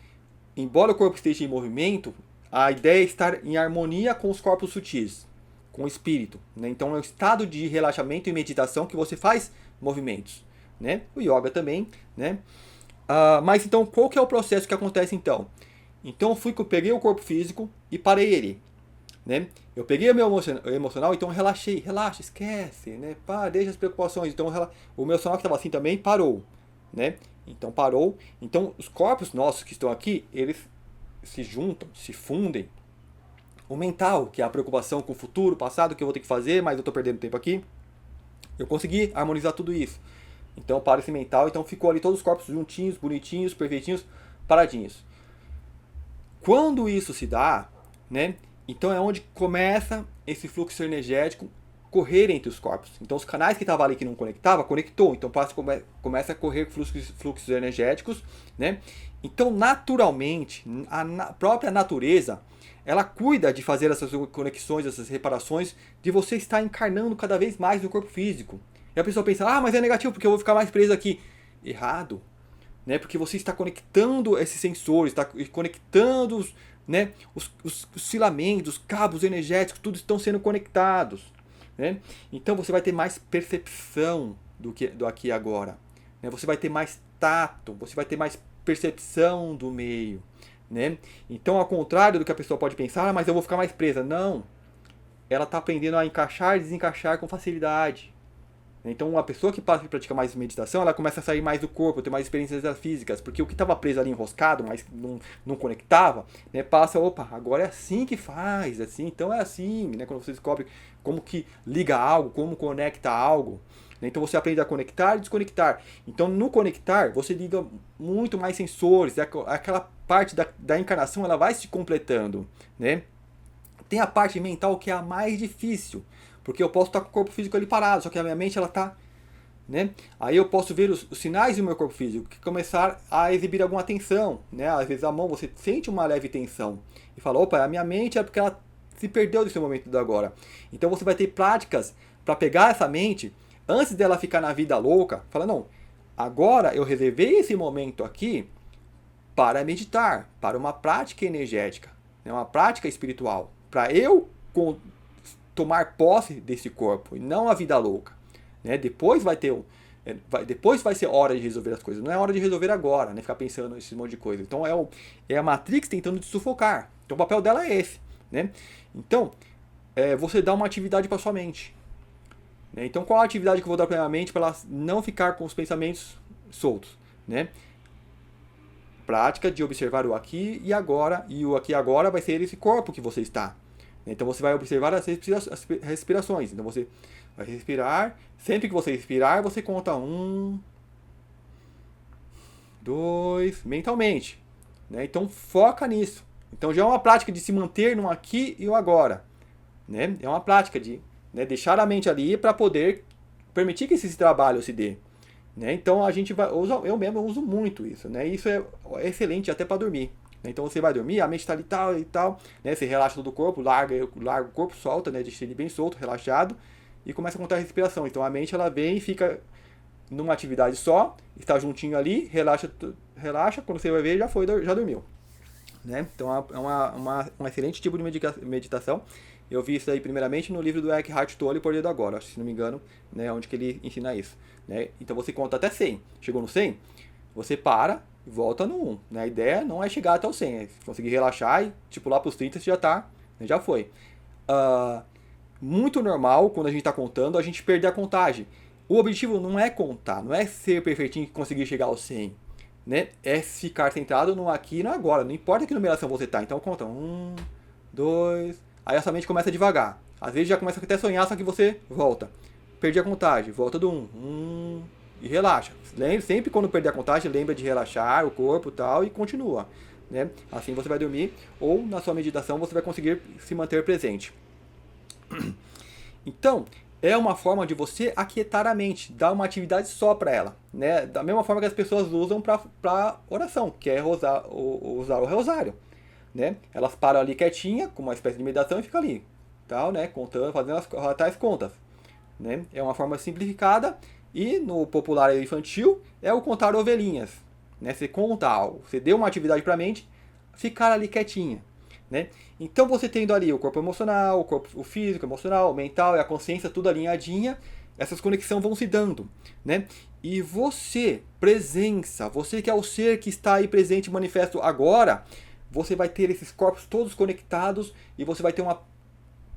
embora o corpo esteja em movimento, a ideia é estar em harmonia com os corpos sutis, com o espírito. Né? Então é um estado de relaxamento e meditação que você faz movimentos. Né? O yoga também. Né? Mas então qual que é o processo que acontece então? Então eu peguei o corpo físico e parei ele, né? Eu peguei o meu emocional, então relaxei, relaxa, esquece, né? Deixa as preocupações. Então o meu emocional que estava assim também parou, né? Então parou. Então os corpos nossos que estão aqui, eles se juntam, se fundem. O mental, que é a preocupação com o futuro, passado, o que eu vou ter que fazer, mas eu estou perdendo tempo aqui. Eu consegui harmonizar tudo isso. Então para esse mental, então ficou ali todos os corpos juntinhos, bonitinhos, perfeitinhos, paradinhos. Quando isso se dá, né, então é onde começa esse fluxo energético correr entre os corpos. Então os canais que estavam ali que não conectava, conectou. Então começa a correr fluxos energéticos, né? Então naturalmente a própria natureza ela cuida de fazer essas conexões, essas reparações, de você estar encarnando cada vez mais no corpo físico. E a pessoa pensa, mas é negativo porque eu vou ficar mais preso aqui. Errado. Né, porque você está conectando esses sensores, está conectando né, os filamentos, os cabos energéticos, tudo estão sendo conectados. Né? Então você vai ter mais percepção do aqui e agora. Né? Você vai ter mais tato, você vai ter mais percepção do meio. Né? Então, ao contrário do que a pessoa pode pensar, mas eu vou ficar mais presa. Não. Ela está aprendendo a encaixar e desencaixar com facilidade. Então, uma pessoa que passa a praticar mais meditação, ela começa a sair mais do corpo, ter mais experiências físicas, porque o que estava preso ali enroscado, mas não conectava, né, passa, opa, agora é assim que faz, assim, então é assim, né, quando você descobre como que liga algo, como conecta algo, né, então você aprende a conectar e desconectar. Então, no conectar, você liga muito mais sensores, aquela parte da encarnação, ela vai se completando, né. Tem a parte mental que é a mais difícil, porque eu posso estar com o corpo físico ali parado, só que a minha mente ela está, né? Aí eu posso ver os sinais do meu corpo físico que começar a exibir alguma tensão, né? Às vezes a mão você sente uma leve tensão e fala, opa, a minha mente é porque ela se perdeu desse momento de agora. Então você vai ter práticas para pegar essa mente antes dela ficar na vida louca, fala, não, agora eu reservei esse momento aqui para meditar, para uma prática energética, né? Uma prática espiritual, para eu tomar posse desse corpo e não a vida louca, né? Depois vai ter Depois vai ser hora de resolver as coisas. Não é hora de resolver agora, né? Ficar pensando nesse monte de coisa. Então é a Matrix tentando te sufocar. Então o papel dela é esse, né? Então, você dá uma atividade para sua mente. Né? Então qual a atividade que eu vou dar para a mente para ela não ficar com os pensamentos soltos, né? Prática de observar o aqui e agora, e o aqui e agora vai ser esse corpo que você está. Então você vai observar as respirações. Então você vai respirar. Sempre que você respirar, você conta 1, 2, mentalmente. Né? Então foca nisso. Então já é uma prática de se manter no aqui e o agora. Né? É uma prática de, né, deixar a mente ali para poder permitir que esse trabalho se dê. Né? Então a gente vai eu mesmo uso muito isso. Né? Isso é excelente até para dormir. Então você vai dormir, a mente está ali tal e tal, né? Você relaxa todo o corpo, larga o corpo, solta, né? Deixa ele bem solto, relaxado, e começa a contar a respiração. Então a mente ela vem e fica numa atividade só, está juntinho ali, relaxa, quando você vai ver já dormiu. Né? Então é um excelente tipo de meditação. Eu vi isso aí primeiramente no livro do Eckhart Tolle, Poder do Agora, se não me engano, né? Onde que ele ensina isso. Né? Então você conta até 100. Chegou no 100, você para e volta no 1. Né? A ideia não é chegar até o 100, é conseguir relaxar e tipo lá para os 30 você já tá, né? Já foi. Muito normal quando a gente está contando a gente perder a contagem. O objetivo não é contar, não é ser perfeitinho e conseguir chegar ao 100. Né? É ficar centrado no aqui e no agora. Não importa que numeração você tá. Então conta 1, 2. Aí a sua mente começa devagar. Às vezes já começa até a sonhar, só que você volta. Perdi a contagem, volta do 1. E relaxa. Sempre quando perder a contagem, lembra de relaxar o corpo e tal e continua. Né? Assim você vai dormir ou na sua meditação você vai conseguir se manter presente. Então, é uma forma de você aquietar a mente, dar uma atividade só para ela. Né? Da mesma forma que as pessoas usam para oração, que é usar o rosário. Né? Elas param ali quietinha, com uma espécie de meditação e ficam ali. Tal, né? Contando, fazendo tais contas. Né? É uma forma simplificada. E no popular infantil é o contar ovelhinhas. Né? Você conta algo, você deu uma atividade para a mente, ficar ali quietinha. Né? Então você tendo ali o corpo emocional, o físico, o emocional, o mental e a consciência tudo alinhadinha, essas conexões vão se dando. Né? E você, presença, você que é o ser que está aí presente e manifesto agora, você vai ter esses corpos todos conectados e você vai ter uma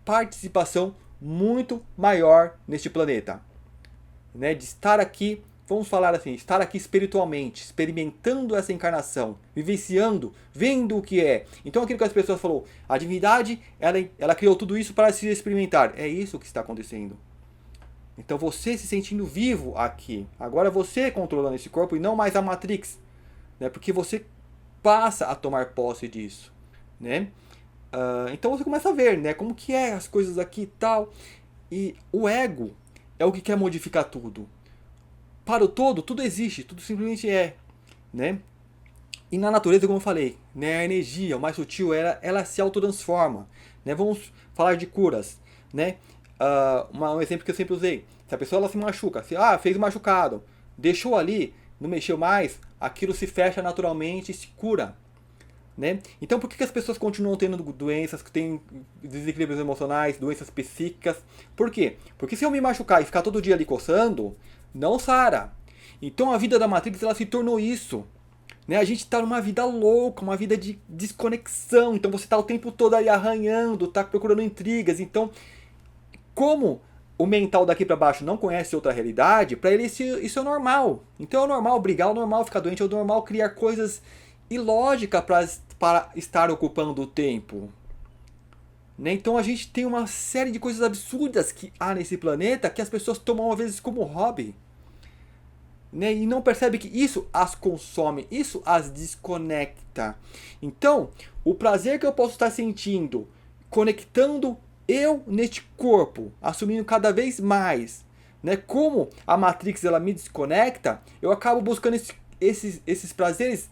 participação muito maior neste planeta. Né, de estar aqui, vamos falar assim, estar aqui espiritualmente, experimentando essa encarnação, vivenciando, vendo o que é. Então aquilo que as pessoas falaram, a divindade, ela criou tudo isso para se experimentar. É isso que está acontecendo. Então você se sentindo vivo aqui. Agora você controlando esse corpo e não mais a Matrix. Né, porque você passa a tomar posse disso. Né? Então você começa a ver, né, como que é as coisas aqui e tal. E o ego é o que quer modificar tudo. Para o todo, tudo existe, tudo simplesmente é. Né? E na natureza, como eu falei, né, a energia, o mais sutil, ela se autotransforma. Né? Vamos falar de curas. Né? Um exemplo que eu sempre usei. Se a pessoa ela se machuca, fez machucado, deixou ali, não mexeu mais, aquilo se fecha naturalmente e se cura. Né? Então por que as pessoas continuam tendo doenças, que têm desequilíbrios emocionais, doenças psíquicas? Por quê? Porque se eu me machucar e ficar todo dia ali coçando, não sara. Então a vida da Matrix ela se tornou isso. Né? A gente está numa vida louca, uma vida de desconexão. Então você está o tempo todo ali arranhando, está procurando intrigas. Então, como o mental daqui para baixo não conhece outra realidade, para ele isso é normal. Então é normal brigar, é normal ficar doente, é normal criar coisas ilógicas para estar ocupando o tempo. Né? Então a gente tem uma série de coisas absurdas que há nesse planeta que as pessoas tomam às vezes como hobby. Né? E não percebe que isso as consome, isso as desconecta. Então, o prazer que eu posso estar sentindo, conectando eu neste corpo, assumindo cada vez mais, né? Como a Matrix ela me desconecta, eu acabo buscando esses prazeres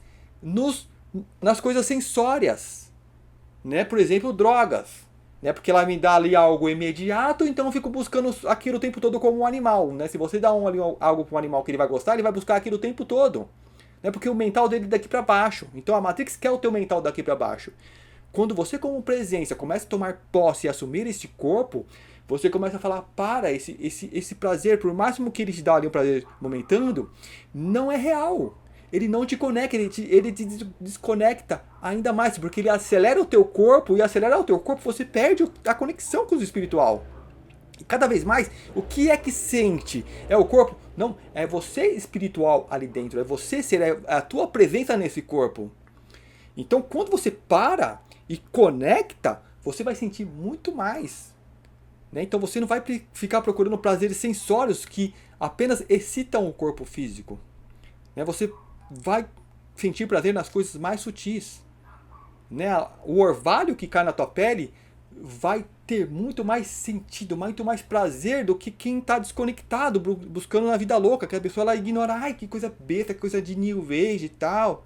nas coisas sensórias, né? Por exemplo, drogas, né? Porque ela me dá ali algo imediato, então eu fico buscando aquilo o tempo todo como um animal, né? Se você dá algo para um animal que ele vai gostar, ele vai buscar aquilo o tempo todo, né? Porque o mental dele é daqui para baixo. Então a Matrix quer o teu mental daqui para baixo. Quando você como presença começa a tomar posse e assumir este corpo, você começa a falar, para, esse prazer, por máximo que ele te dá ali um prazer momentâneo, não é real. Ele não te conecta, ele te desconecta ainda mais, porque ele acelera o teu corpo, e acelerar o teu corpo você perde a conexão com o espiritual. E cada vez mais, o que é que sente? É o corpo? Não, é você espiritual ali dentro, é você ser, é a tua presença nesse corpo. Então, quando você para e conecta, você vai sentir muito mais. Né? Então, você não vai ficar procurando prazeres sensórios que apenas excitam o corpo físico. Né? Você vai sentir prazer nas coisas mais sutis. Né? O orvalho que cai na tua pele vai ter muito mais sentido, muito mais prazer do que quem está desconectado, buscando na vida louca, que a pessoa ela ignora, ai, que coisa besta, que coisa de new age e tal.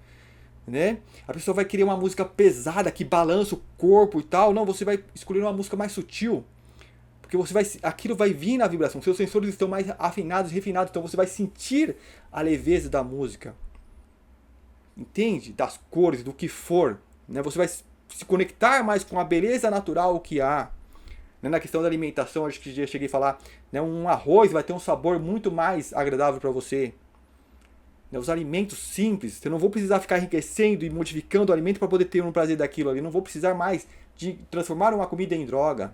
Né? A pessoa vai querer uma música pesada que balança o corpo e tal. Não, você vai escolher uma música mais sutil, porque aquilo vai vir na vibração. Seus sensores estão mais afinados, refinados, então você vai sentir a leveza da música. Entende? Das cores, do que for. Né? Você vai se conectar mais com a beleza natural que há. Né? Na questão da alimentação, acho que já cheguei a falar, né? Um arroz vai ter um sabor muito mais agradável para você. Os alimentos simples, eu não vou precisar ficar enriquecendo e modificando o alimento para poder ter um prazer daquilo ali. Eu não vou precisar mais de transformar uma comida em droga.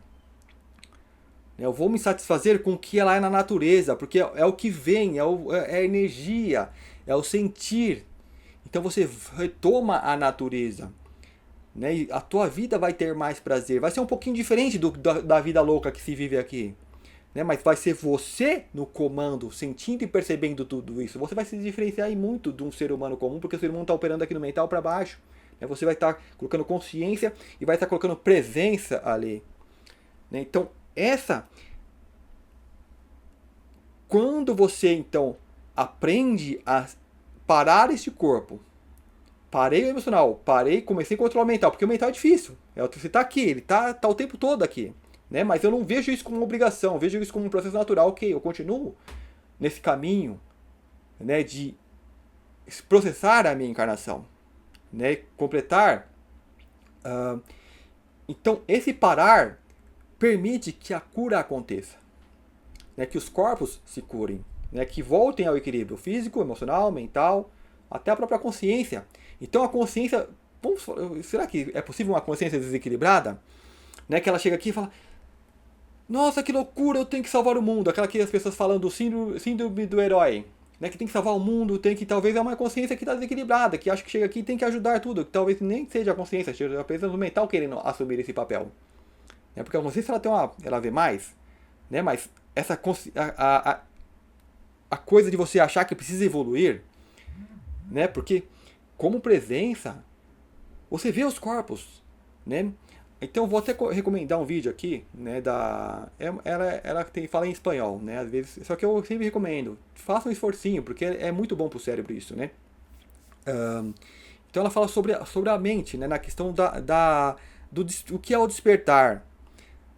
Eu vou me satisfazer com o que ela é na natureza, porque é o que vem, é a energia, é o sentir. Então você retoma a natureza. Né? E a tua vida vai ter mais prazer. Vai ser um pouquinho diferente da vida louca que se vive aqui. Né? Mas vai ser você no comando, sentindo e percebendo tudo isso. Você vai se diferenciar muito de um ser humano comum, porque o ser humano está operando aqui no mental para baixo. Né? Você vai estar colocando consciência e vai estar colocando presença ali. Né? Então, quando você então aprende a parar este corpo, parei o emocional, comecei a controlar o mental, porque o mental é difícil. Você está aqui, ele está o tempo todo aqui. Né? Mas eu não vejo isso como uma obrigação, eu vejo isso como um processo natural, ok, eu continuo nesse caminho, né, de processar a minha encarnação, né, completar. Então, esse parar permite que a cura aconteça, né, que os corpos se curem, né, que voltem ao equilíbrio físico, emocional, mental, até a própria consciência. Então, a consciência, será que é possível uma consciência desequilibrada? Né, que ela chega aqui e fala: nossa, que loucura, eu tenho que salvar o mundo. Aquela que as pessoas falam do síndrome do herói. Né? Que tem que salvar o mundo, talvez é uma consciência que está desequilibrada, que acha que chega aqui e tem que ajudar tudo. Que talvez nem seja a consciência, seja apenas o mental querendo assumir esse papel. Né? Porque a consciência ela vê mais. Né? Mas a coisa de você achar que precisa evoluir, né? Porque como presença, você vê os corpos. Né? Então vou até recomendar um vídeo aqui, né, ela fala em espanhol, né, às vezes, só que eu sempre recomendo, faça um esforcinho, porque é muito bom pro cérebro isso, né. Então ela fala sobre a mente, né, na questão do que é o despertar,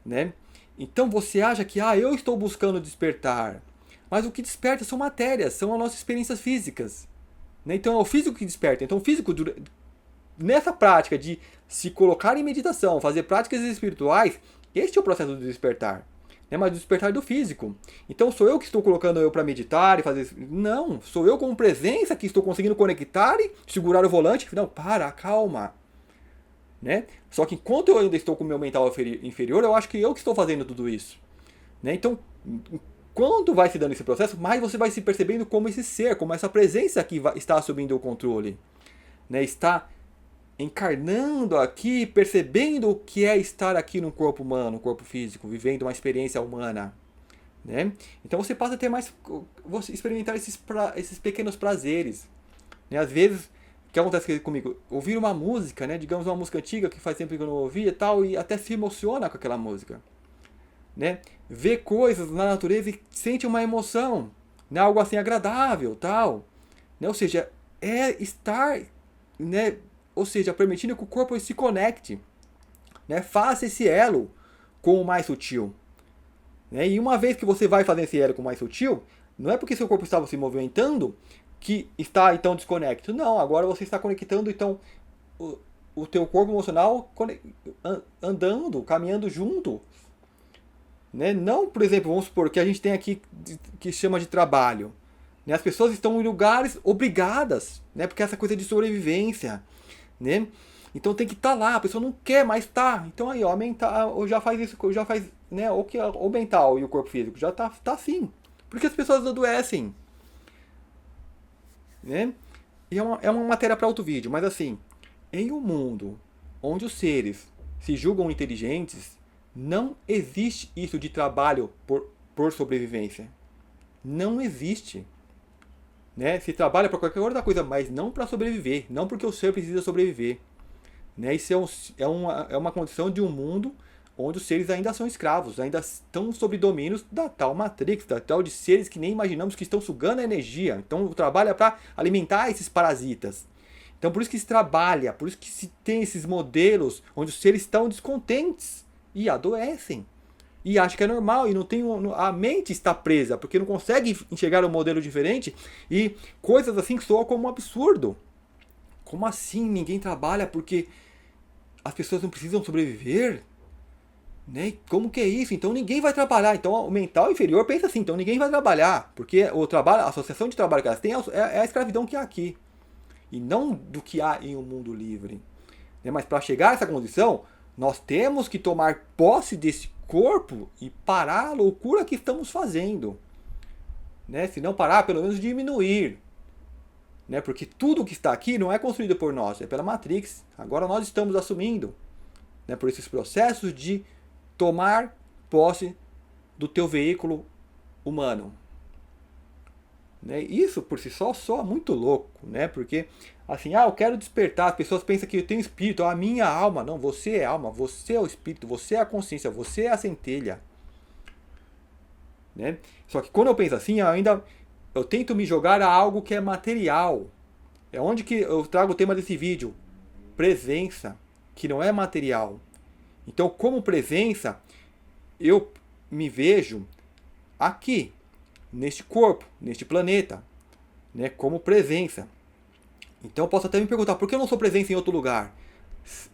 né. Então você acha que, eu estou buscando despertar, mas o que desperta são matérias, são as nossas experiências físicas, né. Então é o físico que desperta, então o físico, nessa prática de se colocar em meditação, fazer práticas espirituais, este é o processo do despertar. Né? Mas o despertar do físico. Então sou eu que estou colocando eu para meditar e fazer. Não, sou eu como presença que estou conseguindo conectar e segurar o volante. Não, calma. Né? Só que enquanto eu ainda estou com o meu mental inferior, eu acho que eu que estou fazendo tudo isso. Né? Então, quando vai se dando esse processo, mais você vai se percebendo como esse ser, como essa presença que está assumindo o controle. Né? Está encarnando aqui, percebendo o que é estar aqui no corpo humano, no corpo físico, vivendo uma experiência humana. Né? Então você passa a ter você experimentar esses pequenos prazeres. Né? Às vezes, o que acontece comigo? Ouvir uma música, né? Digamos uma música antiga que faz tempo que eu não ouvia e tal, e até se emociona com aquela música. Né? Ver coisas na natureza e sente uma emoção, né? Algo assim agradável, tal. Né? Ou seja, é estar, né? Ou seja, permitindo que o corpo se conecte, né? Faça esse elo com o mais sutil. Né? E uma vez que você vai fazer esse elo com o mais sutil, não é porque seu corpo estava se movimentando que está então desconecto. Não, agora você está conectando então o teu corpo emocional andando, caminhando junto. né? Não, por exemplo, vamos supor que a gente tem aqui que chama de trabalho, né? As pessoas estão em lugares obrigadas, né? Porque essa coisa de sobrevivência, né? Então tem que estar lá, a pessoa não quer mais estar. Então aí, ó, mental, ou já faz isso, já faz, né? O mental e o corpo físico já tá assim. Porque as pessoas adoecem, né? E é uma matéria para outro vídeo, mas assim, em um mundo onde os seres se julgam inteligentes, não existe isso de trabalho por sobrevivência. Não existe. Né? Se trabalha para qualquer outra coisa, mas não para sobreviver. Não porque o ser precisa sobreviver. Né? Isso é uma condição de um mundo onde os seres ainda são escravos, ainda estão sob domínios da tal Matrix, da tal de seres que nem imaginamos que estão sugando a energia. Então o trabalho é para alimentar esses parasitas. Então por isso que se trabalha, por isso que se tem esses modelos onde os seres estão descontentes e adoecem. E acha que é normal e não tem a mente está presa, porque não consegue enxergar um modelo diferente e coisas assim que soam como um absurdo. Como assim ninguém trabalha porque as pessoas não precisam sobreviver? Né? Como que é isso? Então ninguém vai trabalhar. Então o mental inferior pensa assim, então ninguém vai trabalhar, porque o trabalho, a associação de trabalho que elas têm é a escravidão que há aqui e não do que há em um mundo livre. Né? Mas para chegar a essa condição, nós temos que tomar posse desse corpo e parar a loucura que estamos fazendo. Né? Se não parar, pelo menos diminuir. Né? Porque tudo que está aqui não é construído por nós, é pela Matrix. Agora nós estamos assumindo, né, por esses processos de tomar posse do teu veículo humano. Né? Isso por si só soa muito louco, né? Porque assim, eu quero despertar, as pessoas pensam que eu tenho espírito, a minha alma. Não, você é alma, você é o espírito, você é a consciência, você é a centelha. Né? Só que quando eu penso assim, eu tento me jogar a algo que é material. É onde que eu trago o tema desse vídeo. Presença, que não é material. Então, como presença, eu me vejo aqui, neste corpo, neste planeta, né, como presença. Então eu posso até me perguntar, por que eu não sou presença em outro lugar?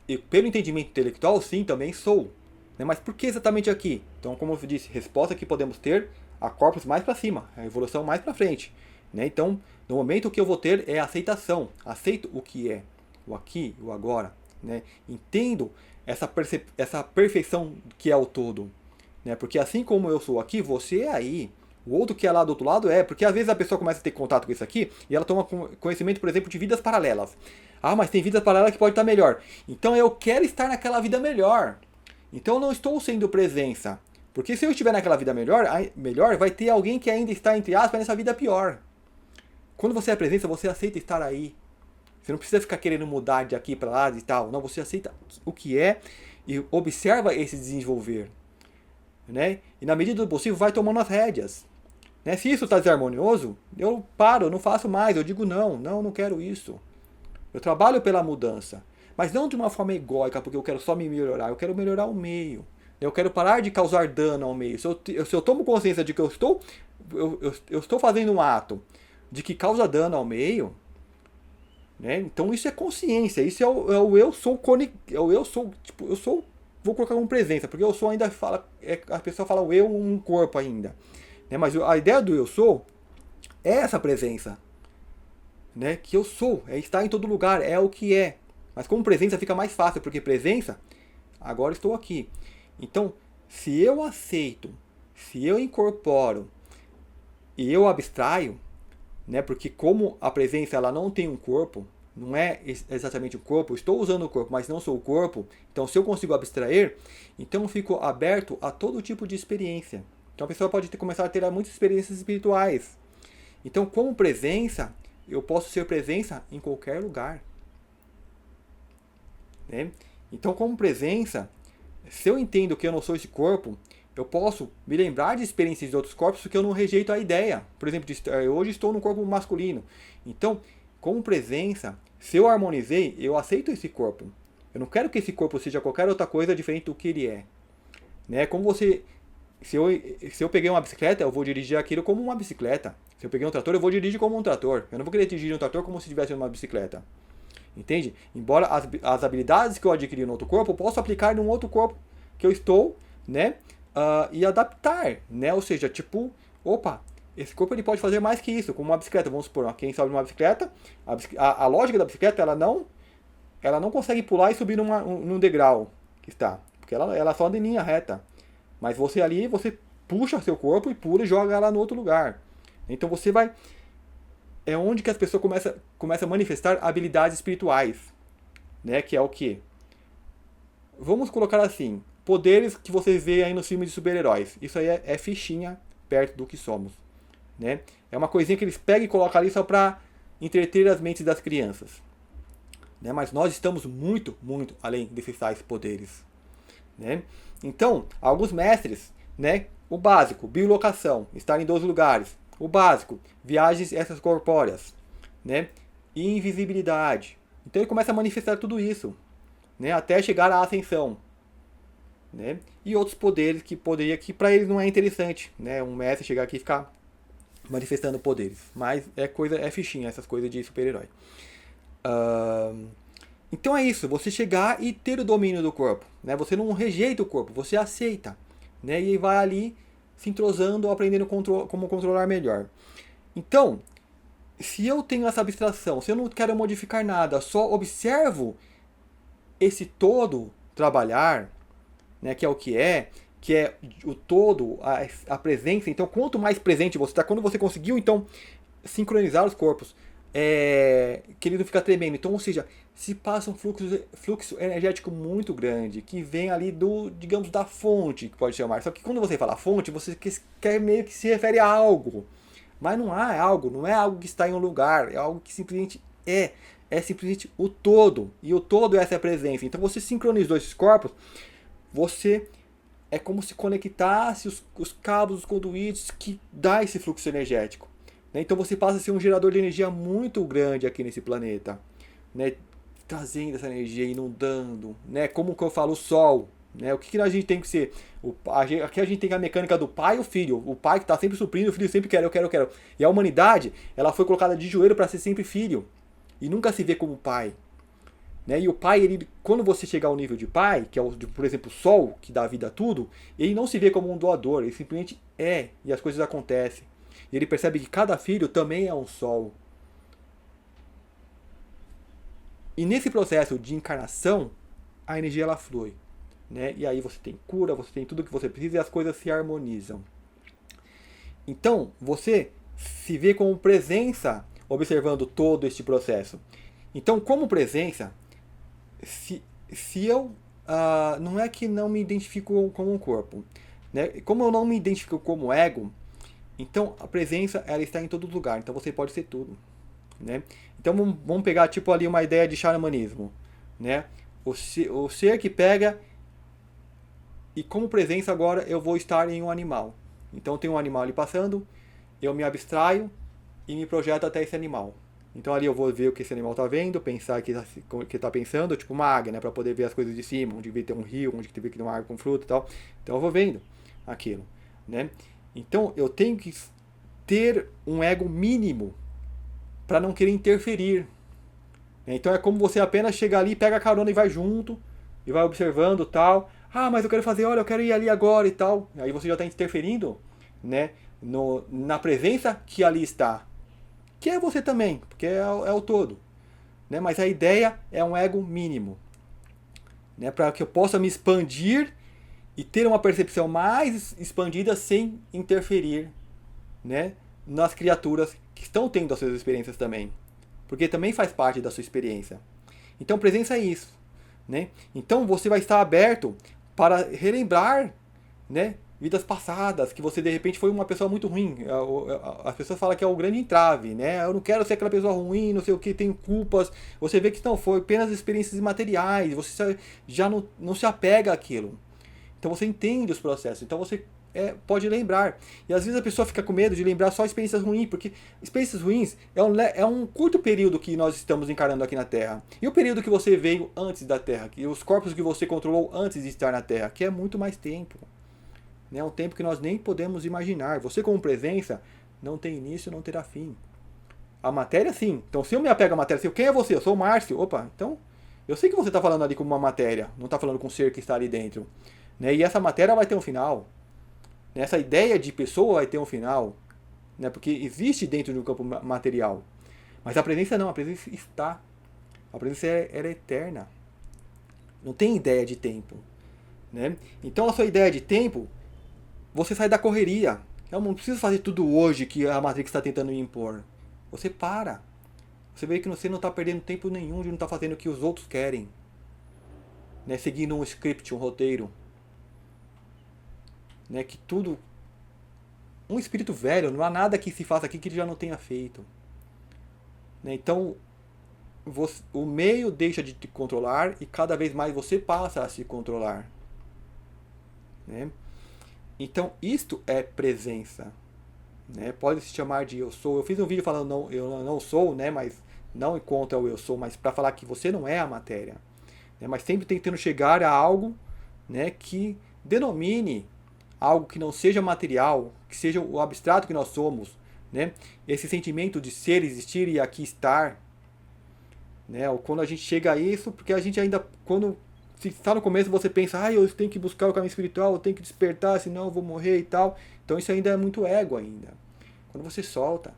E, pelo entendimento intelectual, sim, também sou. Né, mas por que exatamente aqui? Então, como eu disse, resposta que podemos ter a corpos mais para cima, a evolução mais para frente. Né? Então, no momento o que eu vou ter é a aceitação. Aceito o que é, o aqui, o agora. Né? Entendo essa perfeição que é o todo. Né? Porque assim como eu sou aqui, você é aí. O outro que é lá do outro lado é, porque às vezes a pessoa começa a ter contato com isso aqui e ela toma conhecimento, por exemplo, de vidas paralelas. Ah, mas tem vidas paralelas que pode estar melhor. Então eu quero estar naquela vida melhor. Então eu não estou sendo presença. Porque se eu estiver naquela vida melhor, vai ter alguém que ainda está, entre aspas, nessa vida pior. Quando você é presença, você aceita estar aí. Você não precisa ficar querendo mudar de aqui para lá e tal. Não, você aceita o que é e observa esse desenvolver. Né? E na medida do possível vai tomando as rédeas. Né? Se isso está desarmonioso, eu paro, eu não faço mais. Eu digo não quero isso. Eu trabalho pela mudança. Mas não de uma forma egóica, porque eu quero só me melhorar. Eu quero melhorar o meio. Eu quero parar de causar dano ao meio. Se eu tomo consciência de que eu estou fazendo um ato de que causa dano ao meio, né? Então isso é consciência. Isso é o eu sou. Tipo, eu sou. Vou colocar como presença, porque eu sou ainda fala. A pessoa fala o eu, um corpo ainda. Né? Mas a ideia do eu sou é essa presença. Né? Que eu sou. É estar em todo lugar. É o que é. Mas como presença fica mais fácil, porque presença, agora estou aqui. Então, se eu aceito, se eu incorporo e eu abstraio, né, porque como a presença ela não tem um corpo, não é exatamente o corpo, eu estou usando o corpo, mas não sou o corpo, então se eu consigo abstrair, então eu fico aberto a todo tipo de experiência. Então a pessoa pode começar a ter muitas experiências espirituais. Então, como presença, eu posso ser presença em qualquer lugar. Né? Então, como presença, se eu entendo que eu não sou esse corpo, eu posso me lembrar de experiências de outros corpos porque eu não rejeito a ideia. Por exemplo, hoje estou no corpo masculino. Então, como presença, se eu harmonizei, eu aceito esse corpo. Eu não quero que esse corpo seja qualquer outra coisa diferente do que ele é. Né? Como você... Se eu peguei uma bicicleta, eu vou dirigir aquilo como uma bicicleta. Se eu peguei um trator, eu vou dirigir como um trator. Eu não vou querer dirigir um trator como se estivesse numa bicicleta. Entende? Embora as habilidades que eu adquiri no outro corpo, eu posso aplicar num outro corpo que eu estou, né, e adaptar, né? Ou seja, tipo, opa, esse corpo ele pode fazer mais que isso, como uma bicicleta. Vamos supor, quem sobe numa bicicleta, a lógica da bicicleta, ela não consegue pular e subir num degrau que está, porque ela só anda em linha reta. Mas você ali, você puxa seu corpo e pula e joga ela no outro lugar. Então você vai... É onde que as pessoas começam a manifestar habilidades espirituais, né? Que é o quê? Vamos colocar assim, poderes que vocês veem aí nos filmes de super-heróis. Isso aí é fichinha perto do que somos, né? É uma coisinha que eles pegam e colocam ali só para entreter as mentes das crianças, né? Mas nós estamos muito, muito além desses tais poderes, né? Então, alguns mestres, né? O básico, bilocação, estar em 12 lugares. O básico, viagens extracorpóreas, né? E invisibilidade. Então ele começa a manifestar tudo isso, né? Até chegar à ascensão, né? E outros poderes que para eles não é interessante, né? Um mestre chegar aqui e ficar manifestando poderes, mas é fichinha essas coisas de super-herói. Então é isso, você chegar e ter o domínio do corpo, né? Você não rejeita o corpo, você aceita, né? E vai ali se entrosando, aprendendo como controlar melhor. Então, se eu tenho essa abstração, se eu não quero modificar nada, só observo esse todo trabalhar, né? Que é o todo, a presença. Então, quanto mais presente você está, quando você conseguiu, então, sincronizar os corpos, que ele não fica tremendo. Então, ou seja, se passa um fluxo energético muito grande, que vem ali digamos, da fonte, que pode chamar. Só que quando você fala fonte, você quer meio que se refere a algo. Mas não é algo, não é algo que está em um lugar, é algo que simplesmente é. É simplesmente o todo. E o todo é essa presença. Então você sincronizou esses corpos, você é como se conectasse os cabos, os conduítes que dá esse fluxo energético. Né? Então você passa a ser um gerador de energia muito grande aqui nesse planeta, né? Trazendo essa energia, inundando, né? Como que eu falo, o sol, né? O que a gente tem que ser? Aqui a gente tem a mecânica do pai e o filho. O pai que está sempre suprindo, o filho sempre quer, eu quero, eu quero. E a humanidade, ela foi colocada de joelho para ser sempre filho e nunca se vê como pai. Né? E o pai, quando você chegar ao nível de pai, que é, por exemplo, o sol, que dá vida a tudo, ele não se vê como um doador, ele simplesmente é, e as coisas acontecem. E ele percebe que cada filho também é um sol. E nesse processo de encarnação, a energia ela flui. Né? E aí você tem cura, você tem tudo que você precisa e as coisas se harmonizam. Então, você se vê como presença observando todo este processo. Então, como presença, se eu não é que não me identifico como um corpo, né? Como eu não me identifico como ego, então a presença ela está em todo lugar, então você pode ser tudo, né? Então vamos pegar tipo ali uma ideia de xamanismo, né? O ser que pega e como presença agora eu vou estar em um animal. Então tem um animal ali passando, eu me abstraio e me projeto até esse animal. Então ali eu vou ver o que esse animal está vendo, pensar que está pensando, tipo uma águia, né? Para poder ver as coisas de cima, onde devia ter um rio, onde devia ter uma árvore com fruta e tal. Então eu vou vendo aquilo, né? Então eu tenho que ter um ego mínimo para não querer interferir. Então é como você apenas chega ali, pega a carona e vai junto, e vai observando tal. Ah, mas eu quero fazer, olha, eu quero ir ali agora e tal. Aí você já está interferindo, né? Na presença que ali está. Que é você também, porque é o todo. Né? Mas a ideia é um ego mínimo. Né? Para que eu possa me expandir e ter uma percepção mais expandida sem interferir, né? Nas criaturas que estão tendo as suas experiências também. Porque também faz parte da sua experiência. Então presença é isso. Né? Então você vai estar aberto para relembrar, né? Vidas passadas, que você de repente foi uma pessoa muito ruim. As pessoas falam que é o grande entrave, né? Eu não quero ser aquela pessoa ruim, não sei o que, tenho culpas. Você vê que não foi apenas experiências imateriais, você já não se apega àquilo. Então você entende os processos, então você pode lembrar. E às vezes a pessoa fica com medo de lembrar só experiências ruins, porque experiências ruins é um curto período que nós estamos encarando aqui na Terra. E o período que você veio antes da Terra, e os corpos que você controlou antes de estar na Terra, que é muito mais tempo. É um tempo que nós nem podemos imaginar. Você como presença não tem início, não terá fim. A matéria sim. Então se eu me apego à matéria, quem é você? Eu sou o Márcio. Opa, então eu sei que você está falando ali como uma matéria, não está falando com o ser que está ali dentro. Né? E essa matéria vai ter um final. Essa ideia de pessoa vai ter um final, né? Porque existe dentro de um campo material. Mas a presença não, a presença está. A presença era eterna. Não tem ideia de tempo. Né? Então a sua ideia de tempo, você sai da correria. Eu não preciso fazer tudo hoje que a Matrix está tentando me impor. Você para. Você vê que você não está perdendo tempo nenhum de não estar fazendo o que os outros querem. Né? Seguindo um script, um roteiro. Né? Que tudo... Um espírito velho, não há nada que se faça aqui que ele já não tenha feito. Né? Então, o meio deixa de te controlar e cada vez mais você passa a se controlar. Né? Então, isto é presença. Né? Pode se chamar de eu sou. Eu fiz um vídeo falando não, eu não sou, né? Mas não encontra o eu sou, mas para falar que você não é a matéria. Né? Mas sempre tentando chegar a algo, né, que denomine algo que não seja material, que seja o abstrato que nós somos. Né? Esse sentimento de ser, existir e aqui estar. Né? Ou quando a gente chega a isso, porque a gente ainda, quando se está no começo, você pensa, eu tenho que buscar o caminho espiritual, eu tenho que despertar, senão eu vou morrer e tal. Então isso ainda é muito ego ainda. Quando você solta,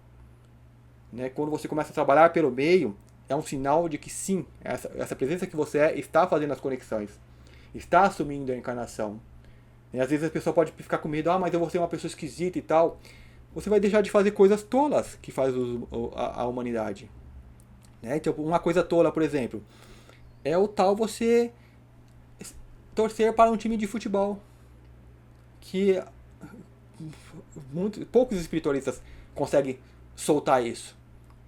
né? Quando você começa a trabalhar pelo meio, é um sinal de que sim, essa presença que você é está fazendo as conexões, está assumindo a encarnação. E às vezes a pessoa pode ficar com medo, mas eu vou ser uma pessoa esquisita e tal. Você vai deixar de fazer coisas tolas que faz a humanidade. Né? Então, uma coisa tola, por exemplo, é o tal você torcer para um time de futebol. Que poucos espiritualistas conseguem soltar isso.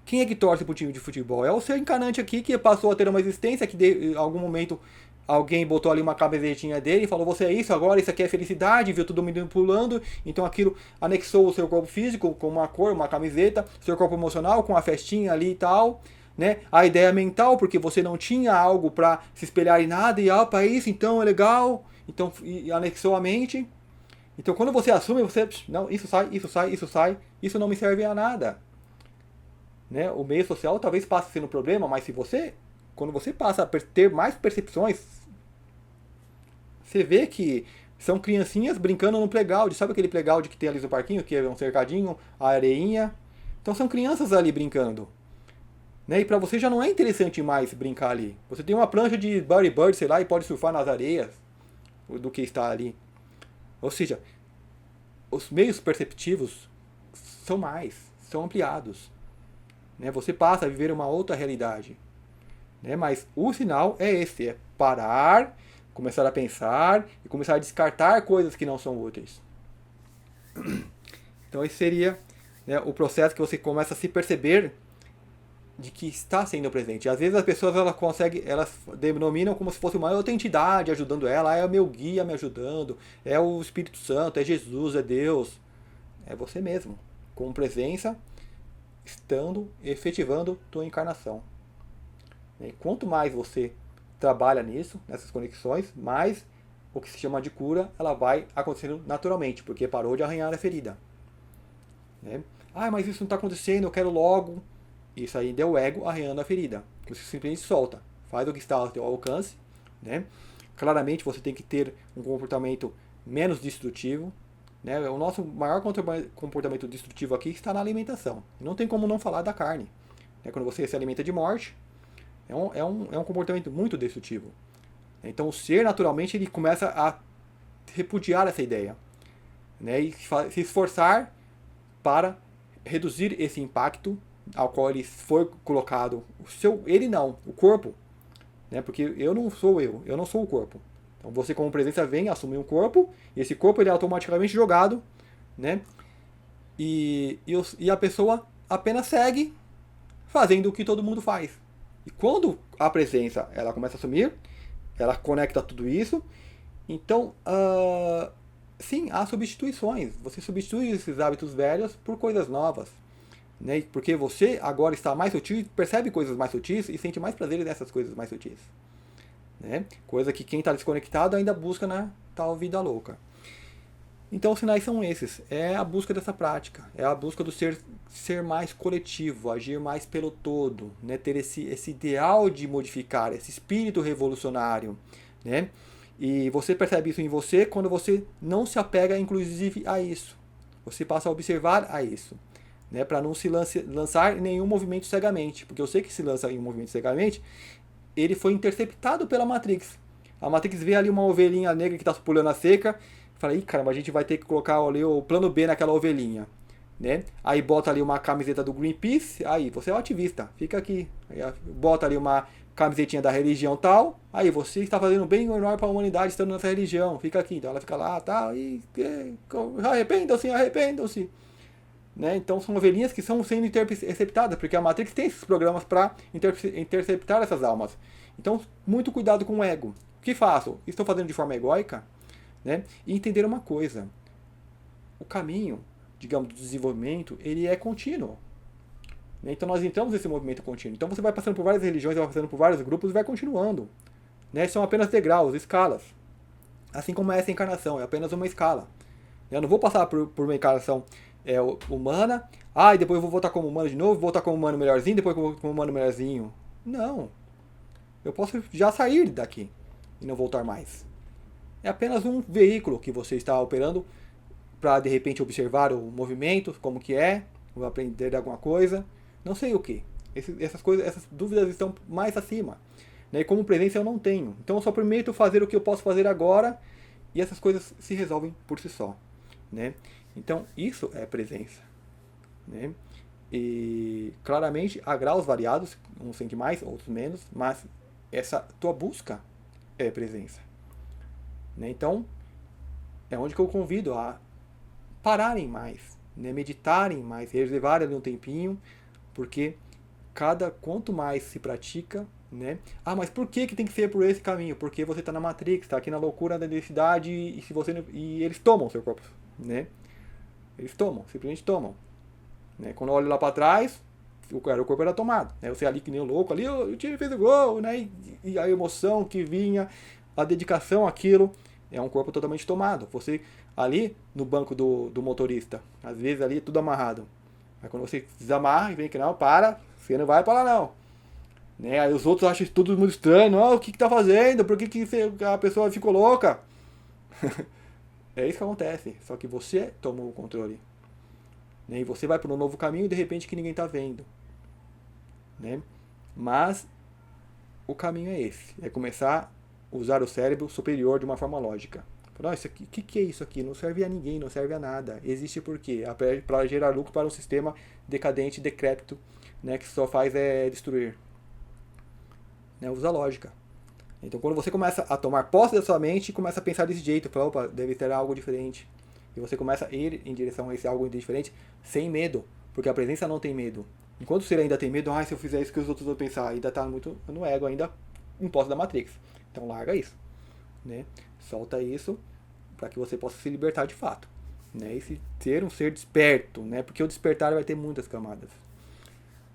Quem é que torce para o time de futebol? É o ser encarnante aqui que passou a ter uma existência, que em algum momento alguém botou ali uma camisetinha dele e falou, você é isso agora, isso aqui é felicidade, viu todo mundo pulando, então aquilo anexou o seu corpo físico com uma cor, uma camiseta, seu corpo emocional com a festinha ali e tal, né? A ideia mental, porque você não tinha algo para se espelhar em nada, e para isso, então é legal, então e anexou a mente. Então quando você assume, você, não, isso sai, isso não me serve a nada. Né? O meio social talvez passe sendo um problema, mas quando você passa a ter mais percepções, você vê que são criancinhas brincando no playground. Sabe aquele playground que tem ali no parquinho, que é um cercadinho, a areinha? Então são crianças ali brincando. Né? E para você já não é interessante mais brincar ali. Você tem uma prancha de bodyboard, sei lá, e pode surfar nas areias do que está ali. Ou seja, os meios perceptivos são ampliados. Né? Você passa a viver uma outra realidade. Né? Mas o sinal é esse, é parar, começar a pensar e começar a descartar coisas que não são úteis. Então esse seria, né, o processo que você começa a se perceber de que está sendo presente. Às vezes as pessoas elas denominam como se fosse uma outra entidade ajudando ela, é o meu guia me ajudando, é o Espírito Santo, é Jesus, é Deus. É você mesmo, com presença, estando, efetivando tua encarnação. E quanto mais você trabalha nisso, nessas conexões, mais o que se chama de cura, ela vai acontecendo naturalmente, porque parou de arranhar a ferida. Né? Mas isso não está acontecendo, eu quero logo. Isso aí deu o ego arranhando a ferida. Você simplesmente solta, faz o que está ao teu alcance. Né? Claramente você tem que ter um comportamento menos destrutivo. Né? O nosso maior comportamento destrutivo aqui está na alimentação. Não tem como não falar da carne. Né? Quando você se alimenta de morte, é um comportamento muito destrutivo. Então o ser naturalmente ele começa a repudiar essa ideia. Né? E se esforçar para reduzir esse impacto ao qual ele foi colocado. Ele não, o corpo. Né? Porque eu não sou o corpo. Então você como presença vem assumir um corpo, e esse corpo ele é automaticamente jogado, né? E a pessoa apenas segue fazendo o que todo mundo faz. E quando a presença ela começa a assumir, ela conecta tudo isso, então sim, há substituições. Você substitui esses hábitos velhos por coisas novas. Né? Porque você agora está mais sutil, percebe coisas mais sutis e sente mais prazer nessas coisas mais sutis. Né? Coisa que quem está desconectado ainda busca na tal vida louca. Então os sinais são esses. É a busca dessa prática. É a busca do ser mais coletivo, agir mais pelo todo. Né? Ter esse ideal de modificar, esse espírito revolucionário. Né? E você percebe isso em você quando você não se apega, inclusive, a isso. Você passa a observar a isso, né? Para não se lançar em nenhum movimento cegamente. Porque eu sei que se lança em um movimento cegamente, ele foi interceptado pela Matrix. A Matrix vê ali uma ovelhinha negra que está pulando a cerca, fala, ih, caramba, a gente vai ter que colocar ali o plano B naquela ovelhinha. Né? Aí bota ali uma camiseta do Greenpeace, aí você é um ativista, fica aqui. Aí bota ali uma camisetinha da religião tal, aí você está fazendo bem enorme para a humanidade estando nessa religião, fica aqui. Então ela fica lá, tal, e arrependam-se, arrependam-se. Né? Então são ovelhinhas que são sendo interceptadas, porque a Matrix tem esses programas para interceptar essas almas. Então, muito cuidado com o ego. O que faço? Estou fazendo de forma egóica? Né? E entender uma coisa. O caminho, digamos, do desenvolvimento, ele é contínuo. Né? Então nós entramos nesse movimento contínuo. Então você vai passando por várias religiões, vai passando por vários grupos e vai continuando. Né? São apenas degraus, escalas. Assim como essa encarnação, é apenas uma escala. Eu não vou passar por uma encarnação humana, e depois eu vou voltar como humano de novo, voltar como humano melhorzinho, depois como humano melhorzinho. Não. Eu posso já sair daqui e não voltar mais. É apenas um veículo que você está operando para de repente observar o movimento, como que é, ou aprender de alguma coisa, não sei o que. Essas dúvidas estão mais acima. Né? E como presença eu não tenho. Então eu só permito fazer o que eu posso fazer agora e essas coisas se resolvem por si só. Né? Então isso é presença. Né? E claramente há graus variados, uns sente mais, outros menos, mas essa tua busca é presença. Né? Então é onde que eu convido a pararem mais, né? Meditarem mais, reservarem ali um tempinho, porque quanto mais se pratica, né? Mas por que tem que ser por esse caminho? Porque você está na Matrix, está aqui na loucura da identidade e eles tomam seu corpo, né? Eles tomam, simplesmente tomam. Né? Quando eu olho lá para trás, o corpo era tomado. Né? Você ali que nem o louco, ali o time fez o gol, né? E a emoção que vinha, a dedicação àquilo, é um corpo totalmente tomado. Você ali no banco do motorista, às vezes ali tudo amarrado. Aí quando você desamarra e vem que não, você não vai para lá não. Né? Aí os outros acham tudo muito estranho, o que tá fazendo? Por que a pessoa ficou louca? É isso que acontece, só que você tomou o controle. Né? E você vai para um novo caminho de repente que ninguém tá vendo. Né? Mas o caminho é esse, é começar a usar o cérebro superior de uma forma lógica. Falar, isso aqui, o que é isso aqui? Não serve a ninguém, não serve a nada. Existe por quê? Para gerar lucro para um sistema decadente, decrépito, né, que só faz destruir. Né, usa a lógica. Então quando você começa a tomar posse da sua mente, começa a pensar desse jeito, fala, opa, deve ter algo diferente. E você começa a ir em direção a esse algo diferente sem medo, porque a presença não tem medo. Enquanto você ainda tem medo, se eu fizer isso que os outros vão pensar, ainda está muito no ego, ainda em posse da Matrix. Então larga isso. Né? Solta isso para que você possa se libertar de fato. Né? E ser um ser desperto, né? Porque o despertar vai ter muitas camadas.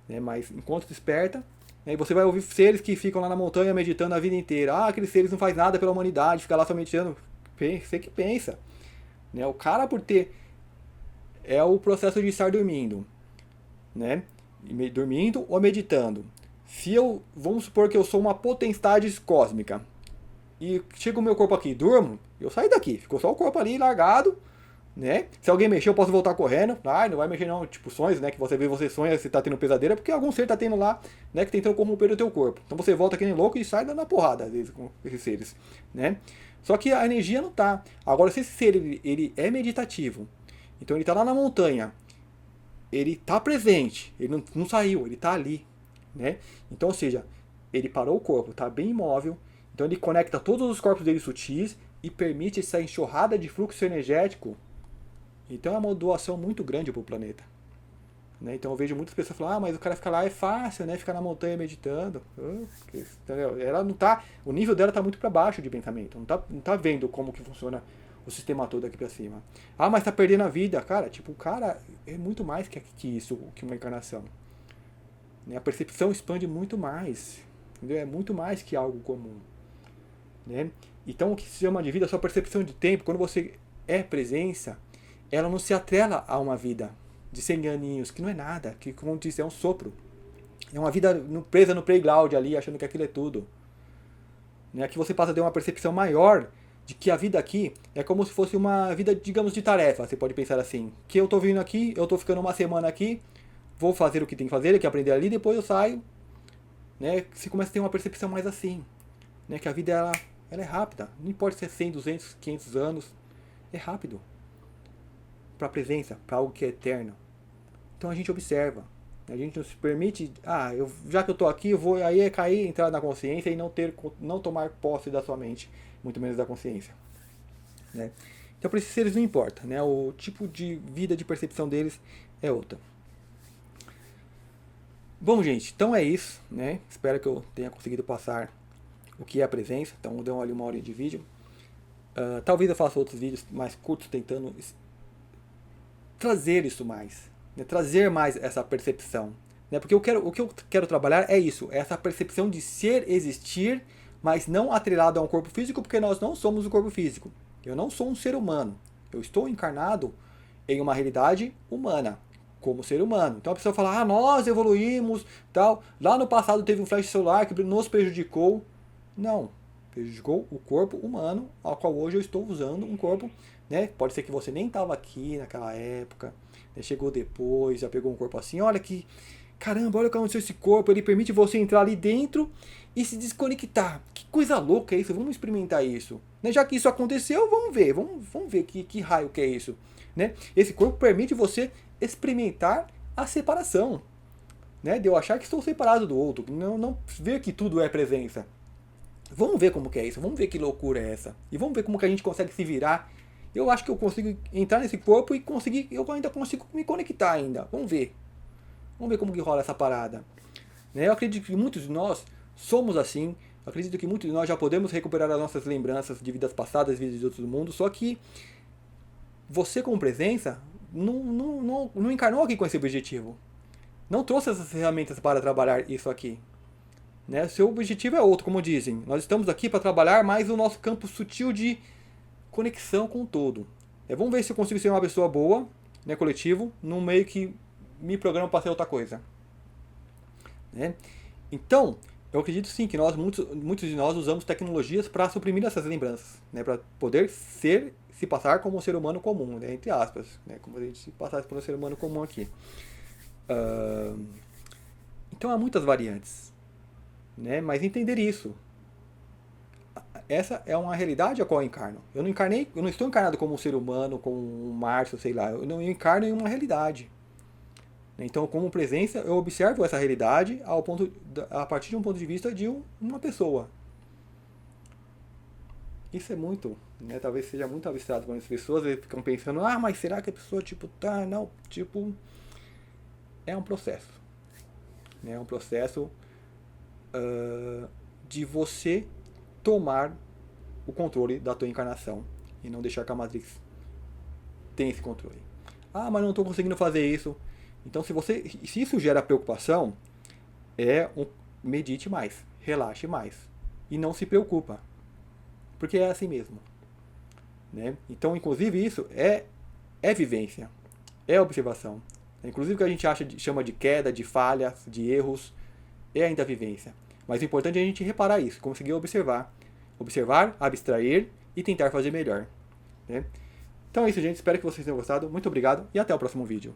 Né? Mas enquanto desperta, né? Você vai ouvir seres que ficam lá na montanha meditando a vida inteira. Aqueles seres não faz nada pela humanidade, fica lá só meditando. Você que pensa. Né? O cara por ter... É o processo de estar dormindo. Né? Dormindo ou meditando. Vamos supor que eu sou uma potestade cósmica. E chega o meu corpo aqui, durmo, eu saio daqui. Ficou só o corpo ali largado, né? Se alguém mexer, eu posso voltar correndo. Não vai mexer não. Tipo sonhos, né? Que você sonha, você tá tendo pesadelo, é porque algum ser tá tendo lá, né? Que tentando corromper o teu corpo. Então você volta aqui nem louco e sai dando a porrada, às vezes, com esses seres, né? Só que a energia não tá. Agora, se esse ser, ele é meditativo, então ele tá lá na montanha, ele tá presente, ele não saiu, ele tá ali, né? Então, ou seja, ele parou o corpo, tá bem imóvel. Então ele conecta todos os corpos dele sutis e permite essa enxurrada de fluxo energético. Então é uma doação muito grande para o planeta. Né? Então eu vejo muitas pessoas falando, mas o cara fica lá, é fácil, né? Ficar na montanha meditando. Entendeu? Ela não tá, o nível dela está muito para baixo de pensamento. Não tá vendo como que funciona o sistema todo aqui para cima. Mas tá perdendo a vida. Cara, tipo, o cara é muito mais que isso, que uma encarnação. Né? A percepção expande muito mais. Entendeu? É muito mais que algo comum. Né? Então o que se chama de vida é só percepção de tempo. Quando você é presença, ela não se atrela a uma vida de 100 aninhos, que não é nada, que como disse, é um sopro. É uma vida presa no playground ali, achando que aquilo é tudo. né? Que você passa a ter uma percepção maior de que a vida aqui é como se fosse uma vida, digamos, de tarefa. Você pode pensar assim, que eu estou vindo aqui, eu estou ficando uma semana aqui, vou fazer o que tem que fazer, que é aprender ali, depois eu saio, né? Você começa a ter uma percepção mais assim, né? Que a vida ela é rápida, não importa se é 100, 200, 500 anos, é rápido para a presença, para algo que é eterno. Então a gente observa, a gente não se permite, já que eu estou aqui, eu vou aí é cair, entrar na consciência e não tomar posse da sua mente, muito menos da consciência, né? Então para esses seres não importa, né? O tipo de vida, de percepção deles é outra. Bom, gente, então é isso, né? Espero que eu tenha conseguido passar o que é a presença. Então deu ali uma hora de vídeo. Talvez eu faça outros vídeos mais curtos tentando trazer isso mais, né? Trazer mais essa percepção, né? Porque o que eu quero trabalhar é isso, é essa percepção de ser, existir, mas não atrelado a um corpo físico, porque nós não somos o corpo físico. Eu não sou um ser humano. Eu estou encarnado em uma realidade humana, como ser humano. Então a pessoa fala, nós evoluímos, tal. Lá no passado teve um flash solar que nos prejudicou. Não, prejudicou o corpo humano, ao qual hoje eu estou usando um corpo, né? Pode ser que você nem estava aqui naquela época, né? Chegou depois, já pegou um corpo assim, olha que, caramba, olha o que aconteceu esse corpo, ele permite você entrar ali dentro e se desconectar. Que coisa louca é isso, vamos experimentar isso. Né? Já que isso aconteceu, vamos ver que raio que é isso. Né? Esse corpo permite você experimentar a separação, né? De eu achar que estou separado do outro, não ver que tudo é presença. Vamos ver como que é isso, vamos ver que loucura é essa. E vamos ver como que a gente consegue se virar. Eu acho que eu consigo entrar nesse corpo e eu ainda consigo me conectar ainda. Vamos ver como que rola essa parada. Né? Eu acredito que muitos de nós somos assim. Eu acredito que muitos de nós já podemos recuperar as nossas lembranças de vidas passadas, vidas de outros mundos. Só que você como presença não encarnou aqui com esse objetivo. Não trouxe essas ferramentas para trabalhar isso aqui. Né? Seu objetivo é outro, como dizem. Nós estamos aqui para trabalhar mais o nosso campo sutil de conexão com o todo. Vamos ver se eu consigo ser uma pessoa boa, né, coletivo, num meio que me programa para ser outra coisa. Né? Então, eu acredito sim que muitos de nós usamos tecnologias para suprimir essas lembranças, né, para poder se passar como um ser humano comum, né, entre aspas, né, como a gente se passasse por um ser humano comum aqui. Então há muitas variantes, né, mas entender isso. Essa é uma realidade a qual eu encarno. Eu não estou encarnado como um ser humano, como um Márcio, sei lá. Eu encarno em uma realidade. Então, como presença, eu observo essa realidade a partir de um ponto de vista de uma pessoa. Isso é muito, né? Talvez seja muito abstrato para as pessoas. Eles ficam pensando, mas será que a pessoa, tá... Não, é um processo. Né? É um processo de você tomar o controle da tua encarnação e não deixar que a Matrix tenha esse controle. Mas não estou conseguindo fazer isso. Então, se isso gera preocupação, medite mais, relaxe mais e não se preocupa, porque é assim mesmo, né? Então, inclusive isso é vivência, é observação. Inclusive o que a gente chama de queda, de falhas, de erros, é ainda vivência. Mas o importante é a gente reparar isso, conseguir observar, abstrair e tentar fazer melhor. Né? Então é isso, gente. Espero que vocês tenham gostado. Muito obrigado e até o próximo vídeo.